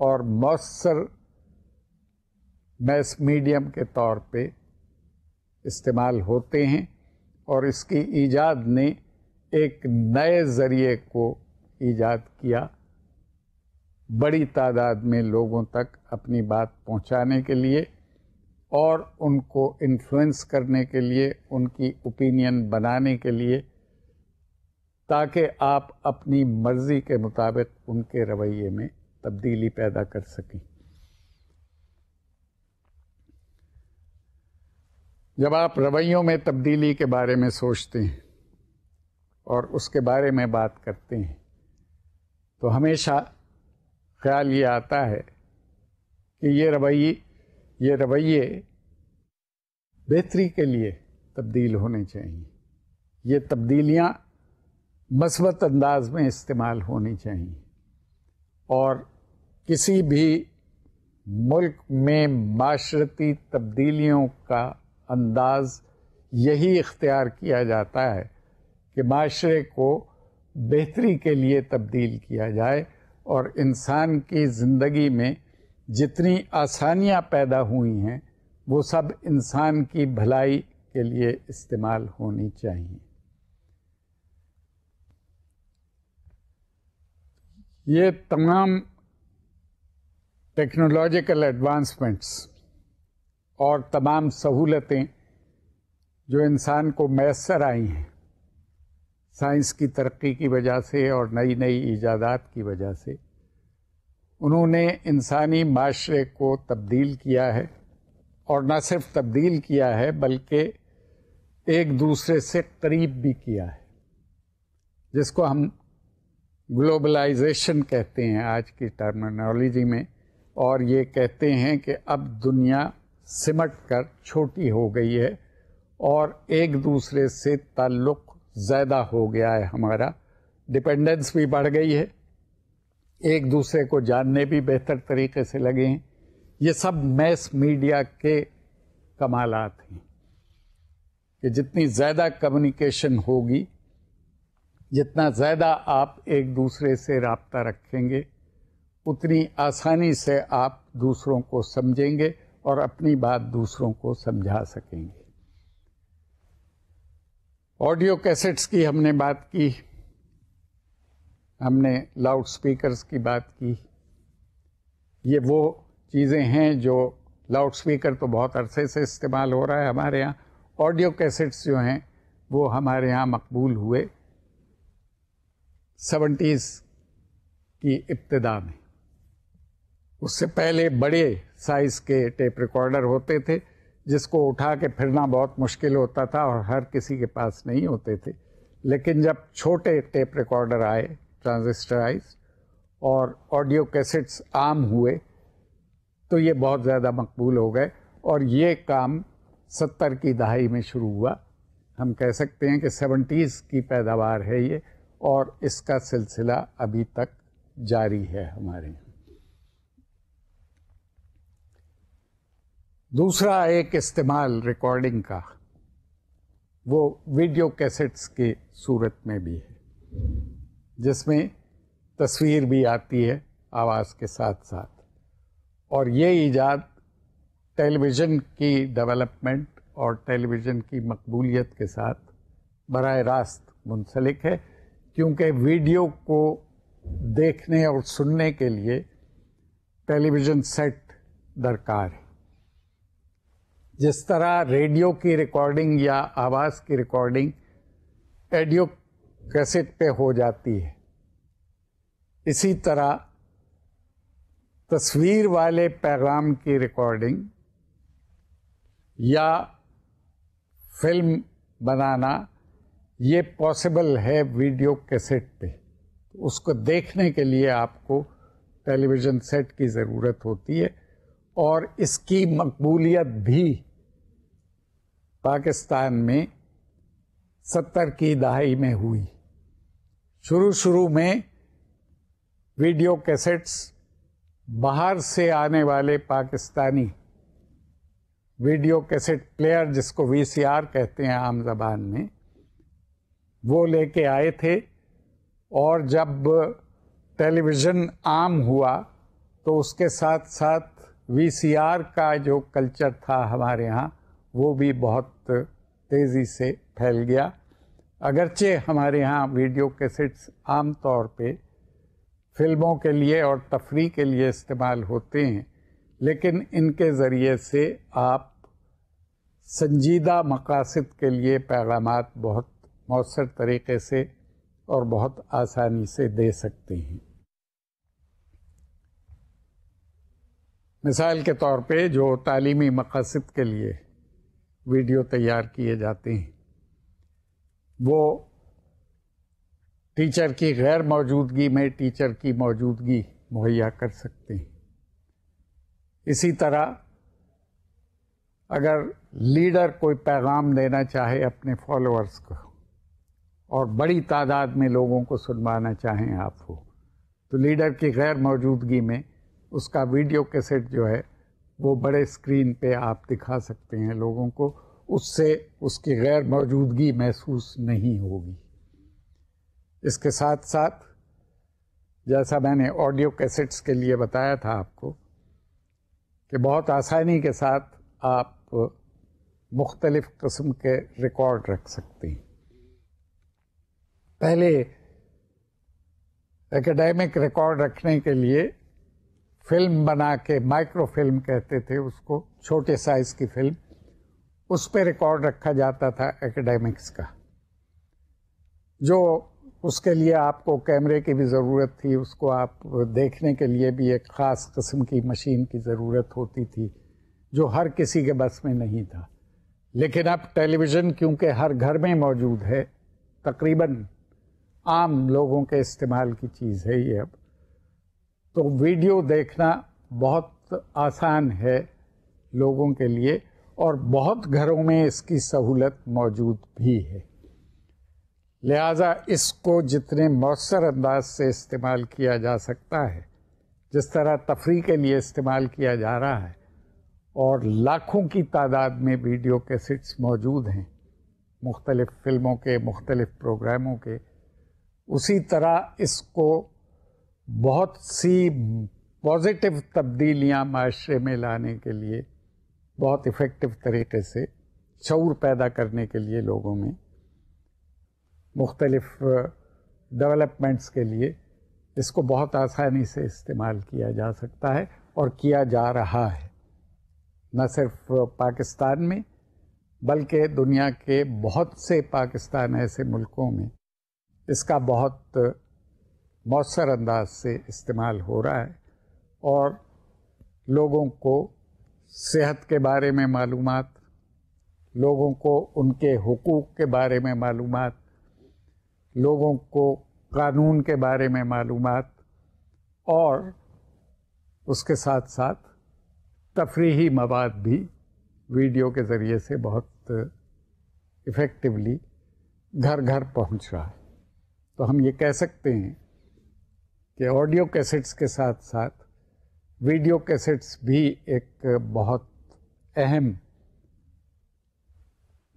اور مؤثر میس میڈیم کے طور پہ استعمال ہوتے ہیں، اور اس کی ایجاد نے ایک نئے ذریعے کو ایجاد کیا بڑی تعداد میں لوگوں تک اپنی بات پہنچانے کے لیے، اور ان کو انفلوئنس کرنے کے لیے، ان کی اوپینین بنانے کے لیے، تاکہ آپ اپنی مرضی کے مطابق ان کے رویے میں تبدیلی پیدا کر سکیں۔ جب آپ رویوں میں تبدیلی کے بارے میں سوچتے ہیں اور اس کے بارے میں بات کرتے ہیں تو ہمیشہ خیال یہ آتا ہے کہ یہ رویے بہتری کے لیے تبدیل ہونے چاہیے، یہ تبدیلیاں مثبت انداز میں استعمال ہونی چاہیے، اور کسی بھی ملک میں معاشرتی تبدیلیوں کا انداز یہی اختیار کیا جاتا ہے کہ معاشرے کو بہتری کے لیے تبدیل کیا جائے اور انسان کی زندگی میں جتنی آسانیاں پیدا ہوئی ہیں وہ سب انسان کی بھلائی کے لیے استعمال ہونی چاہیے. یہ تمام ٹیکنالوجیکل ایڈوانسمنٹس اور تمام سہولتیں جو انسان کو میسر آئی ہیں سائنس کی ترقی کی وجہ سے اور نئی نئی ایجادات کی وجہ سے، انہوں نے انسانی معاشرے کو تبدیل کیا ہے، اور نہ صرف تبدیل کیا ہے بلکہ ایک دوسرے سے قریب بھی کیا ہے، جس کو ہم گلوبلائزیشن کہتے ہیں آج کی ٹرمینالوجی میں. اور یہ کہتے ہیں کہ اب دنیا سمٹ کر چھوٹی ہو گئی ہے اور ایک دوسرے سے تعلق زیادہ ہو گیا ہے، ہمارا ڈپینڈنس بھی بڑھ گئی ہے، ایک دوسرے کو جاننے بھی بہتر طریقے سے لگے ہیں. یہ سب میس میڈیا کے کمالات ہیں کہ جتنی زیادہ کمیونیکیشن ہوگی، جتنا زیادہ آپ ایک دوسرے سے رابطہ رکھیں گے، اتنی آسانی سے آپ دوسروں کو سمجھیں گے اور اپنی بات دوسروں کو سمجھا سکیں گے. آڈیو کیسٹس کی ہم نے بات کی، ہم نے لاؤڈ سپیکرز کی بات کی. یہ وہ چیزیں ہیں جو لاؤڈ سپیکر تو بہت عرصے سے استعمال ہو رہا ہے ہمارے یہاں. آڈیو کیسٹس جو ہیں وہ ہمارے یہاں مقبول ہوئے 70s کی ابتدا میں. اس سے پہلے بڑے سائز کے ٹیپ ریکارڈر ہوتے تھے جس کو اٹھا کے پھرنا بہت مشکل ہوتا تھا اور ہر کسی کے پاس نہیں ہوتے تھے. لیکن جب چھوٹے ٹیپ ریکارڈر آئے ٹرانزسٹرائز اور آڈیو کیسٹس عام ہوئے تو یہ بہت زیادہ مقبول ہو گئے، اور یہ کام 70 کی دہائی میں شروع ہوا. ہم کہہ سکتے ہیں کہ 70s کی پیداوار ہے یہ، اور اس کا سلسلہ ابھی تک جاری ہے ہمارے یہاں. دوسرا ایک استعمال ریکارڈنگ کا وہ ویڈیو کیسٹس کی صورت میں بھی ہے، جس میں تصویر بھی آتی ہے آواز کے ساتھ ساتھ. اور یہ ایجاد ٹیلی ویژن کی ڈیولپمنٹ اور ٹیلی ویژن کی مقبولیت کے ساتھ براہ راست منسلک ہے، کیونکہ ویڈیو کو دیکھنے اور سننے کے لیے ٹیلی ویژن سیٹ درکار ہے. جس طرح ریڈیو کی ریکارڈنگ یا آواز کی ریکارڈنگ آڈیو کیسٹ پہ ہو جاتی ہے، اسی طرح تصویر والے پیغام کی ریکارڈنگ یا فلم بنانا یہ پاسبل ہے ویڈیو کیسٹ پہ. اس کو دیکھنے کے لیے آپ کو ٹیلی ویژن سیٹ کی ضرورت ہوتی ہے، اور اس کی مقبولیت بھی پاکستان میں 70 کی دہائی میں ہوئی. شروع میں ویڈیو کیسٹس باہر سے آنے والے پاکستانی ویڈیو کیسٹ پلیئر، جس کو VCR کہتے ہیں عام زبان میں، وہ لے کے آئے تھے. اور جب ٹیلی ویژن عام ہوا تو اس کے ساتھ ساتھ VCR کا جو کلچر تھا ہمارے ہاں وہ بھی بہت تیزی سے پھیل گیا. اگرچہ ہمارے ہاں ویڈیو کیسٹس عام طور پہ فلموں کے لیے اور تفریح کے لیے استعمال ہوتے ہیں، لیکن ان کے ذریعے سے آپ سنجیدہ مقاصد کے لیے پیغامات بہت مؤثر طریقے سے اور بہت آسانی سے دے سکتے ہیں. مثال کے طور پہ جو تعلیمی مقاصد کے لیے ویڈیو تیار کیے جاتے ہیں وہ ٹیچر کی غیر موجودگی میں ٹیچر کی موجودگی مہیا کر سکتے ہیں. اسی طرح اگر لیڈر کوئی پیغام دینا چاہے اپنے فالوورز کو اور بڑی تعداد میں لوگوں کو سنوانا چاہیں آپ کو، تو لیڈر کی غیر موجودگی میں اس کا ویڈیو کیسٹ جو ہے وہ بڑے اسکرین پہ آپ دکھا سکتے ہیں لوگوں کو، اس سے اس کی غیر موجودگی محسوس نہیں ہوگی۔ اس کے ساتھ ساتھ جیسا میں نے آڈیو کیسٹس کے لیے بتایا تھا آپ کو کہ بہت آسانی کے ساتھ آپ مختلف قسم کے ریکارڈ رکھ سکتے ہیں۔ پہلے ایکڈیمک ریکارڈ رکھنے کے لیے فلم بنا کے، مائکرو فلم کہتے تھے اس کو، چھوٹے سائز کی فلم، اس پہ ریکارڈ رکھا جاتا تھا ایکڈیمکس کا، جو اس کے لیے آپ کو کیمرے کی بھی ضرورت تھی، اس کو آپ دیکھنے کے لیے بھی ایک خاص قسم کی مشین کی ضرورت ہوتی تھی جو ہر کسی کے بس میں نہیں تھا۔ لیکن اب ٹیلی ویژن کیونکہ ہر گھر میں موجود ہے، تقریباً عام لوگوں کے استعمال کی چیز ہے یہ اب، تو ویڈیو دیکھنا بہت آسان ہے لوگوں کے لیے، اور بہت گھروں میں اس کی سہولت موجود بھی ہے۔ لہٰذا اس کو جتنے مؤثر انداز سے استعمال کیا جا سکتا ہے، جس طرح تفریح کے لیے استعمال کیا جا رہا ہے، اور لاکھوں کی تعداد میں ویڈیو کیسٹس موجود ہیں مختلف فلموں کے، مختلف پروگراموں کے، اسی طرح اس کو بہت سی پازیٹیو تبدیلیاں معاشرے میں لانے کے لیے، بہت افیکٹو طریقے سے شعور پیدا کرنے کے لیے لوگوں میں، مختلف ڈیولپمنٹس کے لیے اس کو بہت آسانی سے استعمال کیا جا سکتا ہے اور کیا جا رہا ہے، نہ صرف پاکستان میں بلکہ دنیا کے بہت سے پاکستان ایسے ملکوں میں اس کا بہت مؤثر انداز سے استعمال ہو رہا ہے، اور لوگوں کو صحت کے بارے میں معلومات، لوگوں کو ان کے حقوق کے بارے میں معلومات، لوگوں کو قانون کے بارے میں معلومات، اور اس کے ساتھ ساتھ تفریحی مواد بھی ویڈیو کے ذریعے سے بہت افیکٹولی گھر گھر پہنچ رہا ہے۔ تو ہم یہ کہہ سکتے ہیں کہ آڈیو کیسٹس کے ساتھ ساتھ ویڈیو کیسٹس بھی ایک بہت اہم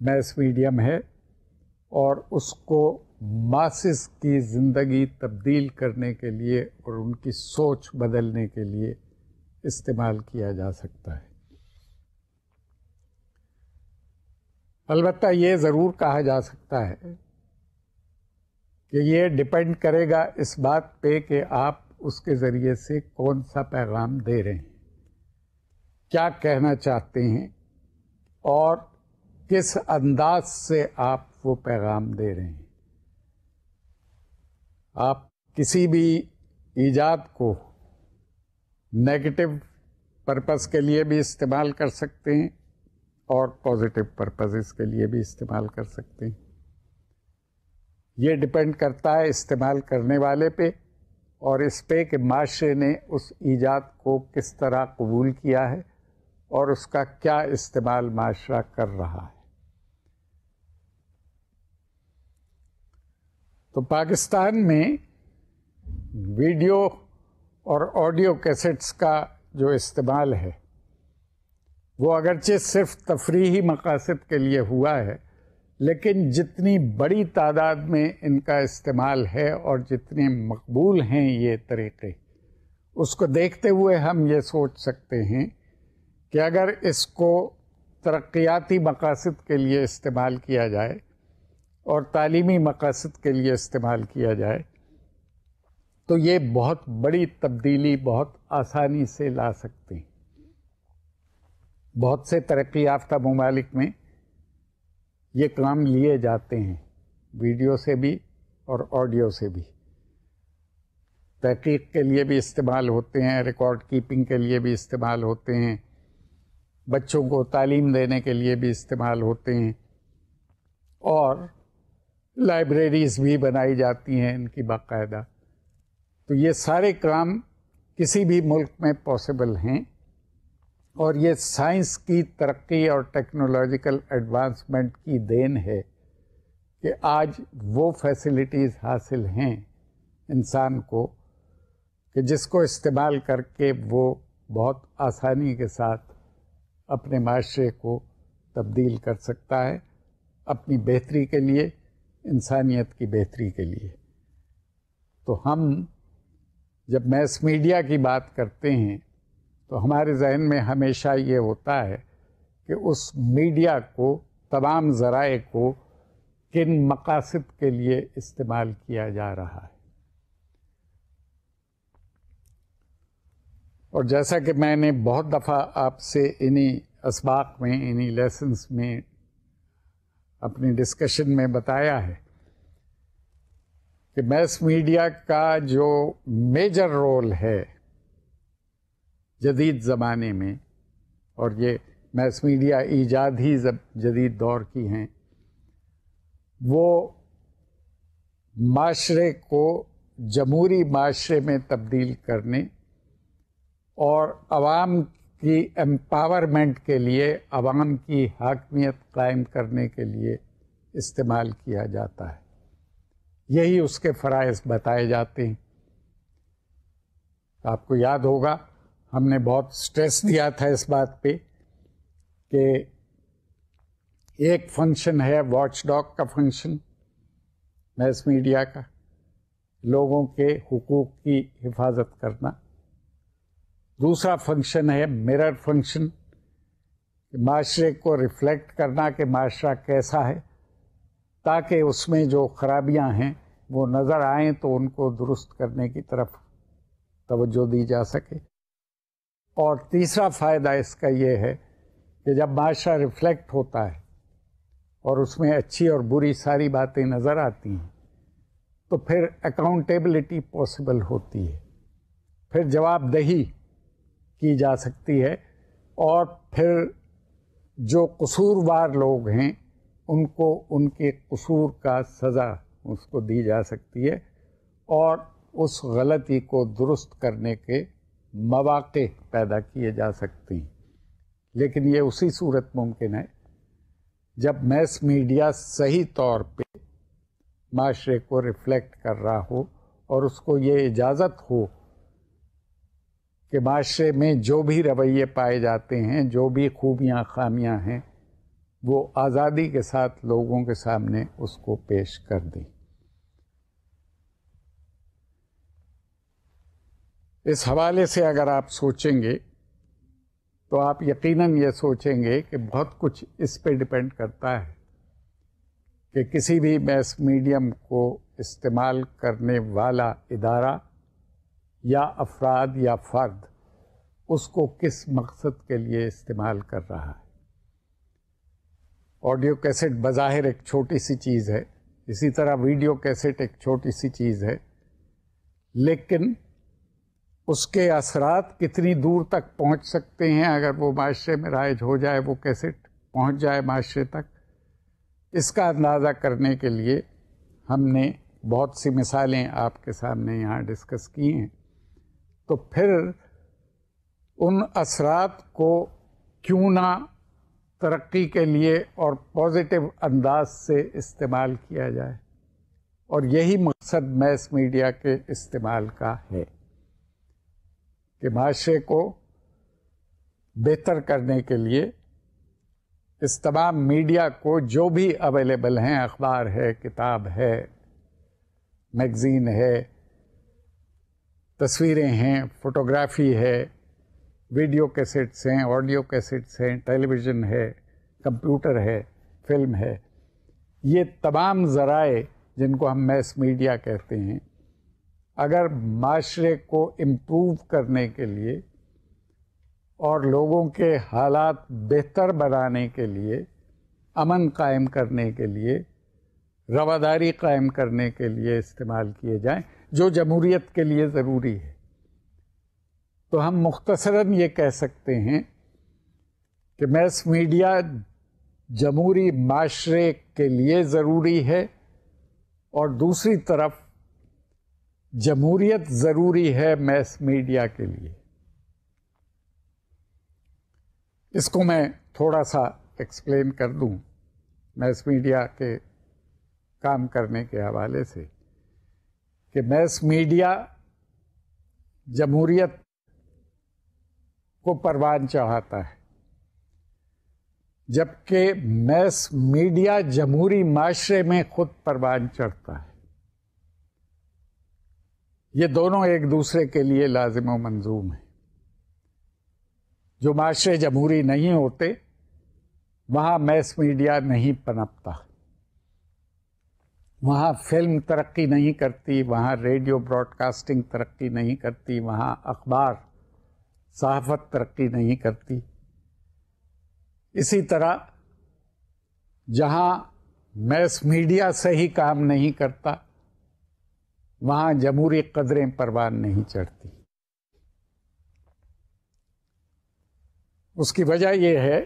میس میڈیم ہے، اور اس کو ماسز کی زندگی تبدیل کرنے کے لیے اور ان کی سوچ بدلنے کے لیے استعمال کیا جا سکتا ہے۔ البتہ یہ ضرور کہا جا سکتا ہے کہ یہ ڈپینڈ کرے گا اس بات پہ کہ آپ اس کے ذریعے سے کون سا پیغام دے رہے ہیں، کیا کہنا چاہتے ہیں، اور کس انداز سے آپ وہ پیغام دے رہے ہیں۔ آپ کسی بھی ایجاد کو نیگیٹو پرپز کے لیے بھی استعمال کر سکتے ہیں اور پازیٹیو پرپزز کے لیے بھی استعمال کر سکتے ہیں۔ یہ ڈپینڈ کرتا ہے استعمال کرنے والے پہ، اور اس پہ کہ معاشرے نے اس ایجاد کو کس طرح قبول کیا ہے اور اس کا کیا استعمال معاشرہ کر رہا ہے۔ تو پاکستان میں ویڈیو اور آڈیو کیسٹس کا جو استعمال ہے وہ اگرچہ صرف تفریحی مقاصد کے لیے ہوا ہے، لیکن جتنی بڑی تعداد میں ان کا استعمال ہے اور جتنے مقبول ہیں یہ طریقے، اس کو دیکھتے ہوئے ہم یہ سوچ سکتے ہیں کہ اگر اس کو ترقیاتی مقاصد کے لیے استعمال کیا جائے اور تعلیمی مقاصد کے لیے استعمال کیا جائے تو یہ بہت بڑی تبدیلی بہت آسانی سے لا سکتے ہیں۔ بہت سے ترقی یافتہ ممالک میں یہ کام لیے جاتے ہیں، ویڈیو سے بھی اور آڈیو سے بھی، تحقیق کے لیے بھی استعمال ہوتے ہیں، ریکارڈ کیپنگ کے لیے بھی استعمال ہوتے ہیں، بچوں کو تعلیم دینے کے لیے بھی استعمال ہوتے ہیں، اور لائبریریز بھی بنائی جاتی ہیں ان کی باقاعدہ۔ تو یہ سارے کام کسی بھی ملک میں پاسبل ہیں، اور یہ سائنس کی ترقی اور ٹیکنالوجیکل ایڈوانسمنٹ کی دین ہے کہ آج وہ فیسلٹیز حاصل ہیں انسان کو کہ جس کو استعمال کر کے وہ بہت آسانی کے ساتھ اپنے معاشرے کو تبدیل کر سکتا ہے اپنی بہتری کے لیے، انسانیت کی بہتری کے لیے۔ تو ہم جب میس میڈیا کی بات کرتے ہیں تو ہمارے ذہن میں ہمیشہ یہ ہوتا ہے کہ اس میڈیا کو، تمام ذرائع کو کن مقاصد کے لیے استعمال کیا جا رہا ہے۔ اور جیسا کہ میں نے بہت دفعہ آپ سے انہی اسباق میں، انہی لیسنز میں، اپنی ڈسکشن میں بتایا ہے کہ میس میڈیا کا جو میجر رول ہے جدید زمانے میں، اور یہ میس میڈیا ایجاد ہی جدید دور کی ہیں، وہ معاشرے کو جمہوری معاشرے میں تبدیل کرنے اور عوام کی امپاورمنٹ کے لیے، عوام کی حاکمیت قائم کرنے کے لیے استعمال کیا جاتا ہے۔ یہی اس کے فرائض بتائے جاتے ہیں۔ آپ کو یاد ہوگا ہم نے بہت سٹریس دیا تھا اس بات پہ کہ ایک فنکشن ہے واچ ڈاگ کا فنکشن میس میڈیا کا، لوگوں کے حقوق کی حفاظت کرنا۔ دوسرا فنکشن ہے مرر فنکشن، معاشرے کو ریفلیکٹ کرنا کہ معاشرہ کیسا ہے، تاکہ اس میں جو خرابیاں ہیں وہ نظر آئیں تو ان کو درست کرنے کی طرف توجہ دی جا سکے۔ اور تیسرا فائدہ اس کا یہ ہے کہ جب معاشرہ ریفلیکٹ ہوتا ہے اور اس میں اچھی اور بری ساری باتیں نظر آتی ہیں تو پھر اکاؤنٹیبلٹی پاسبل ہوتی ہے، پھر جواب دہی کی جا سکتی ہے، اور پھر جو قصوروار لوگ ہیں ان کو ان کے قصور کا سزا اس کو دی جا سکتی ہے، اور اس غلطی کو درست کرنے کے مواقع پیدا کیے جا سکتے ہیں۔ لیکن یہ اسی صورت ممکن ہے جب میس میڈیا صحیح طور پہ معاشرے کو ریفلیکٹ کر رہا ہو اور اس کو یہ اجازت ہو کہ معاشرے میں جو بھی رویے پائے جاتے ہیں، جو بھی خوبیاں خامیاں ہیں، وہ آزادی کے ساتھ لوگوں کے سامنے اس کو پیش کر دیں۔ اس حوالے سے اگر آپ سوچیں گے تو آپ یقیناً یہ سوچیں گے کہ بہت کچھ اس پہ ڈپینڈ کرتا ہے کہ کسی بھی میس میڈیم کو استعمال کرنے والا ادارہ یا افراد یا فرد اس کو کس مقصد کے لیے استعمال کر رہا ہے۔ آڈیو کیسٹ بظاہر ایک چھوٹی سی چیز ہے، اسی طرح ویڈیو کیسٹ ایک چھوٹی سی چیز ہے، لیکن اس کے اثرات کتنی دور تک پہنچ سکتے ہیں اگر وہ معاشرے میں رائج ہو جائے، وہ کیسٹ پہنچ جائے معاشرے تک، اس کا اندازہ کرنے کے لیے ہم نے بہت سی مثالیں آپ کے سامنے یہاں ڈسکس کی ہیں۔ تو پھر ان اثرات کو کیوں نہ ترقی کے لیے اور پازیٹیو انداز سے استعمال کیا جائے، اور یہی مقصد میس میڈیا کے استعمال کا ہے کہ معاشرے کو بہتر کرنے کے لیے اس تمام میڈیا کو جو بھی اویلیبل ہیں، اخبار ہے، کتاب ہے، میگزین ہے، تصویریں ہیں، فوٹوگرافی ہے، ویڈیو کیسٹس ہیں، آڈیو کیسٹس ہیں، ٹیلی ویژن ہے، کمپیوٹر ہے، فلم ہے، یہ تمام ذرائع جن کو ہم میس میڈیا کہتے ہیں، اگر معاشرے کو امپروو کرنے کے لیے اور لوگوں کے حالات بہتر بنانے کے لیے، امن قائم کرنے کے لیے، رواداری قائم کرنے کے لیے استعمال کیے جائیں، جو جمہوریت کے لیے ضروری ہے، تو ہم مختصراً یہ کہہ سکتے ہیں کہ میس میڈیا جمہوری معاشرے کے لیے ضروری ہے، اور دوسری طرف جمہوریت ضروری ہے میس میڈیا کے لیے۔ اس کو میں تھوڑا سا ایکسپلین کر دوں میس میڈیا کے کام کرنے کے حوالے سے، کہ میس میڈیا جمہوریت کو پروان چڑھاتا ہے، جبکہ میس میڈیا جمہوری معاشرے میں خود پروان چڑھتا ہے۔ یہ دونوں ایک دوسرے کے لیے لازم و منظوم ہیں۔ جو معاشرے جمہوری نہیں ہوتے وہاں میس میڈیا نہیں پنپتا، وہاں فلم ترقی نہیں کرتی، وہاں ریڈیو براڈ کاسٹنگ ترقی نہیں کرتی، وہاں اخبار صحافت ترقی نہیں کرتی۔ اسی طرح جہاں میس میڈیا صحیح کام نہیں کرتا وہاں جمہوری قدریں پروان نہیں چڑھتی۔ اس کی وجہ یہ ہے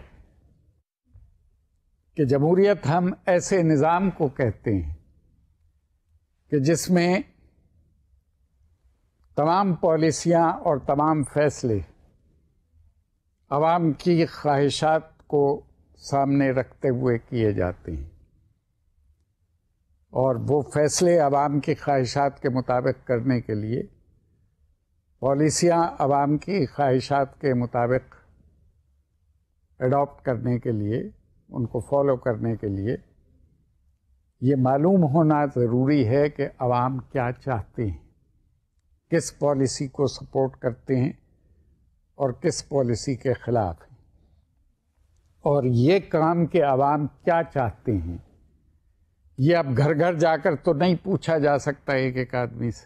کہ جمہوریت ہم ایسے نظام کو کہتے ہیں کہ جس میں تمام پالیسیاں اور تمام فیصلے عوام کی خواہشات کو سامنے رکھتے ہوئے کیے جاتے ہیں، اور وہ فیصلے عوام کی خواہشات کے مطابق کرنے کے لیے، پالیسیاں عوام کی خواہشات کے مطابق اڈاپٹ کرنے کے لیے، ان کو فالو کرنے کے لیے یہ معلوم ہونا ضروری ہے کہ عوام کیا چاہتے ہیں، کس پالیسی کو سپورٹ کرتے ہیں اور کس پالیسی کے خلاف ہیں۔ اور یہ کام کہ عوام کیا چاہتے ہیں یہ اب گھر گھر جا کر تو نہیں پوچھا جا سکتا ایک ایک آدمی سے،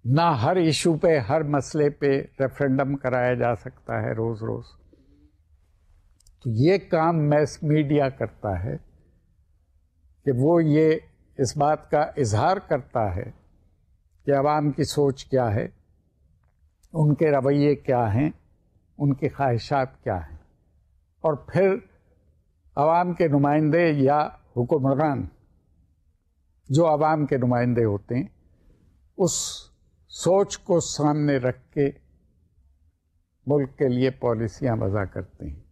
نہ ہر ایشو پہ، ہر مسئلے پہ ریفرینڈم کرایا جا سکتا ہے روز روز۔ تو یہ کام میس میڈیا کرتا ہے کہ وہ یہ اس بات کا اظہار کرتا ہے کہ عوام کی سوچ کیا ہے، ان کے رویے کیا ہیں، ان کی خواہشات کیا ہیں، اور پھر عوام کے نمائندے یا حکمران جو عوام کے نمائندے ہوتے ہیں اس سوچ کو سامنے رکھ کے ملک کے لیے پالیسیاں وضع کرتے ہیں۔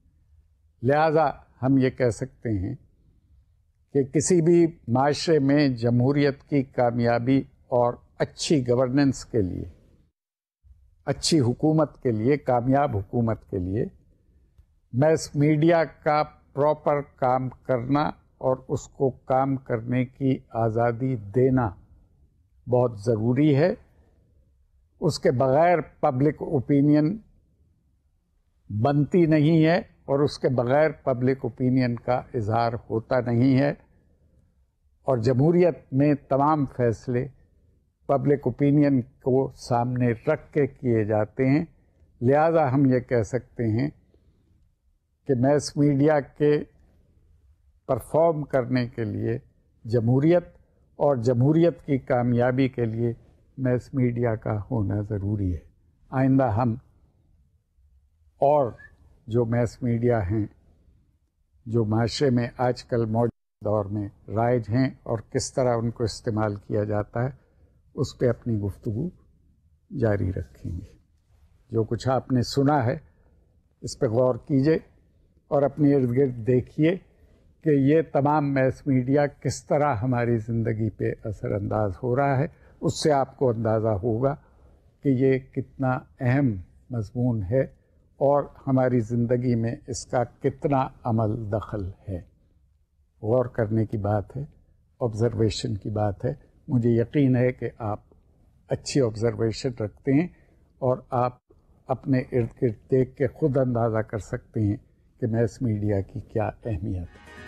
لہذا ہم یہ کہہ سکتے ہیں کہ کسی بھی معاشرے میں جمہوریت کی کامیابی اور اچھی گورننس کے لیے، اچھی حکومت کے لیے، کامیاب حکومت کے لیے میس میڈیا کا پراپر کام کرنا اور اس کو کام کرنے کی آزادی دینا بہت ضروری ہے۔ اس کے بغیر پبلک اوپینین بنتی نہیں ہے، اور اس کے بغیر پبلک اوپینین کا اظہار ہوتا نہیں ہے، اور جمہوریت میں تمام فیصلے پبلک اوپینین کو سامنے رکھ کے کیے جاتے ہیں۔ لہذا ہم یہ کہہ سکتے ہیں کہ میس میڈیا کے پرفارم کرنے کے لیے جمہوریت اور جمہوریت کی کامیابی کے لیے میس میڈیا کا ہونا ضروری ہے۔ آئندہ ہم اور جو میس میڈیا ہیں جو معاشرے میں آج کل موجودہ دور میں رائج ہیں اور کس طرح ان کو استعمال کیا جاتا ہے اس پہ اپنی گفتگو جاری رکھیں گے۔ جو کچھ آپ نے سنا ہے اس پہ غور کیجئے اور اپنے ارد گرد دیکھیے کہ یہ تمام میس میڈیا کس طرح ہماری زندگی پہ اثر انداز ہو رہا ہے۔ اس سے آپ کو اندازہ ہوگا کہ یہ کتنا اہم مضمون ہے اور ہماری زندگی میں اس کا کتنا عمل دخل ہے۔ غور کرنے کی بات ہے، آبزرویشن کی بات ہے۔ مجھے یقین ہے کہ آپ اچھی آبزرویشن رکھتے ہیں اور آپ اپنے ارد گرد دیکھ کے خود اندازہ کر سکتے ہیں کہ میس میڈیا کی کیا اہمیت ہے۔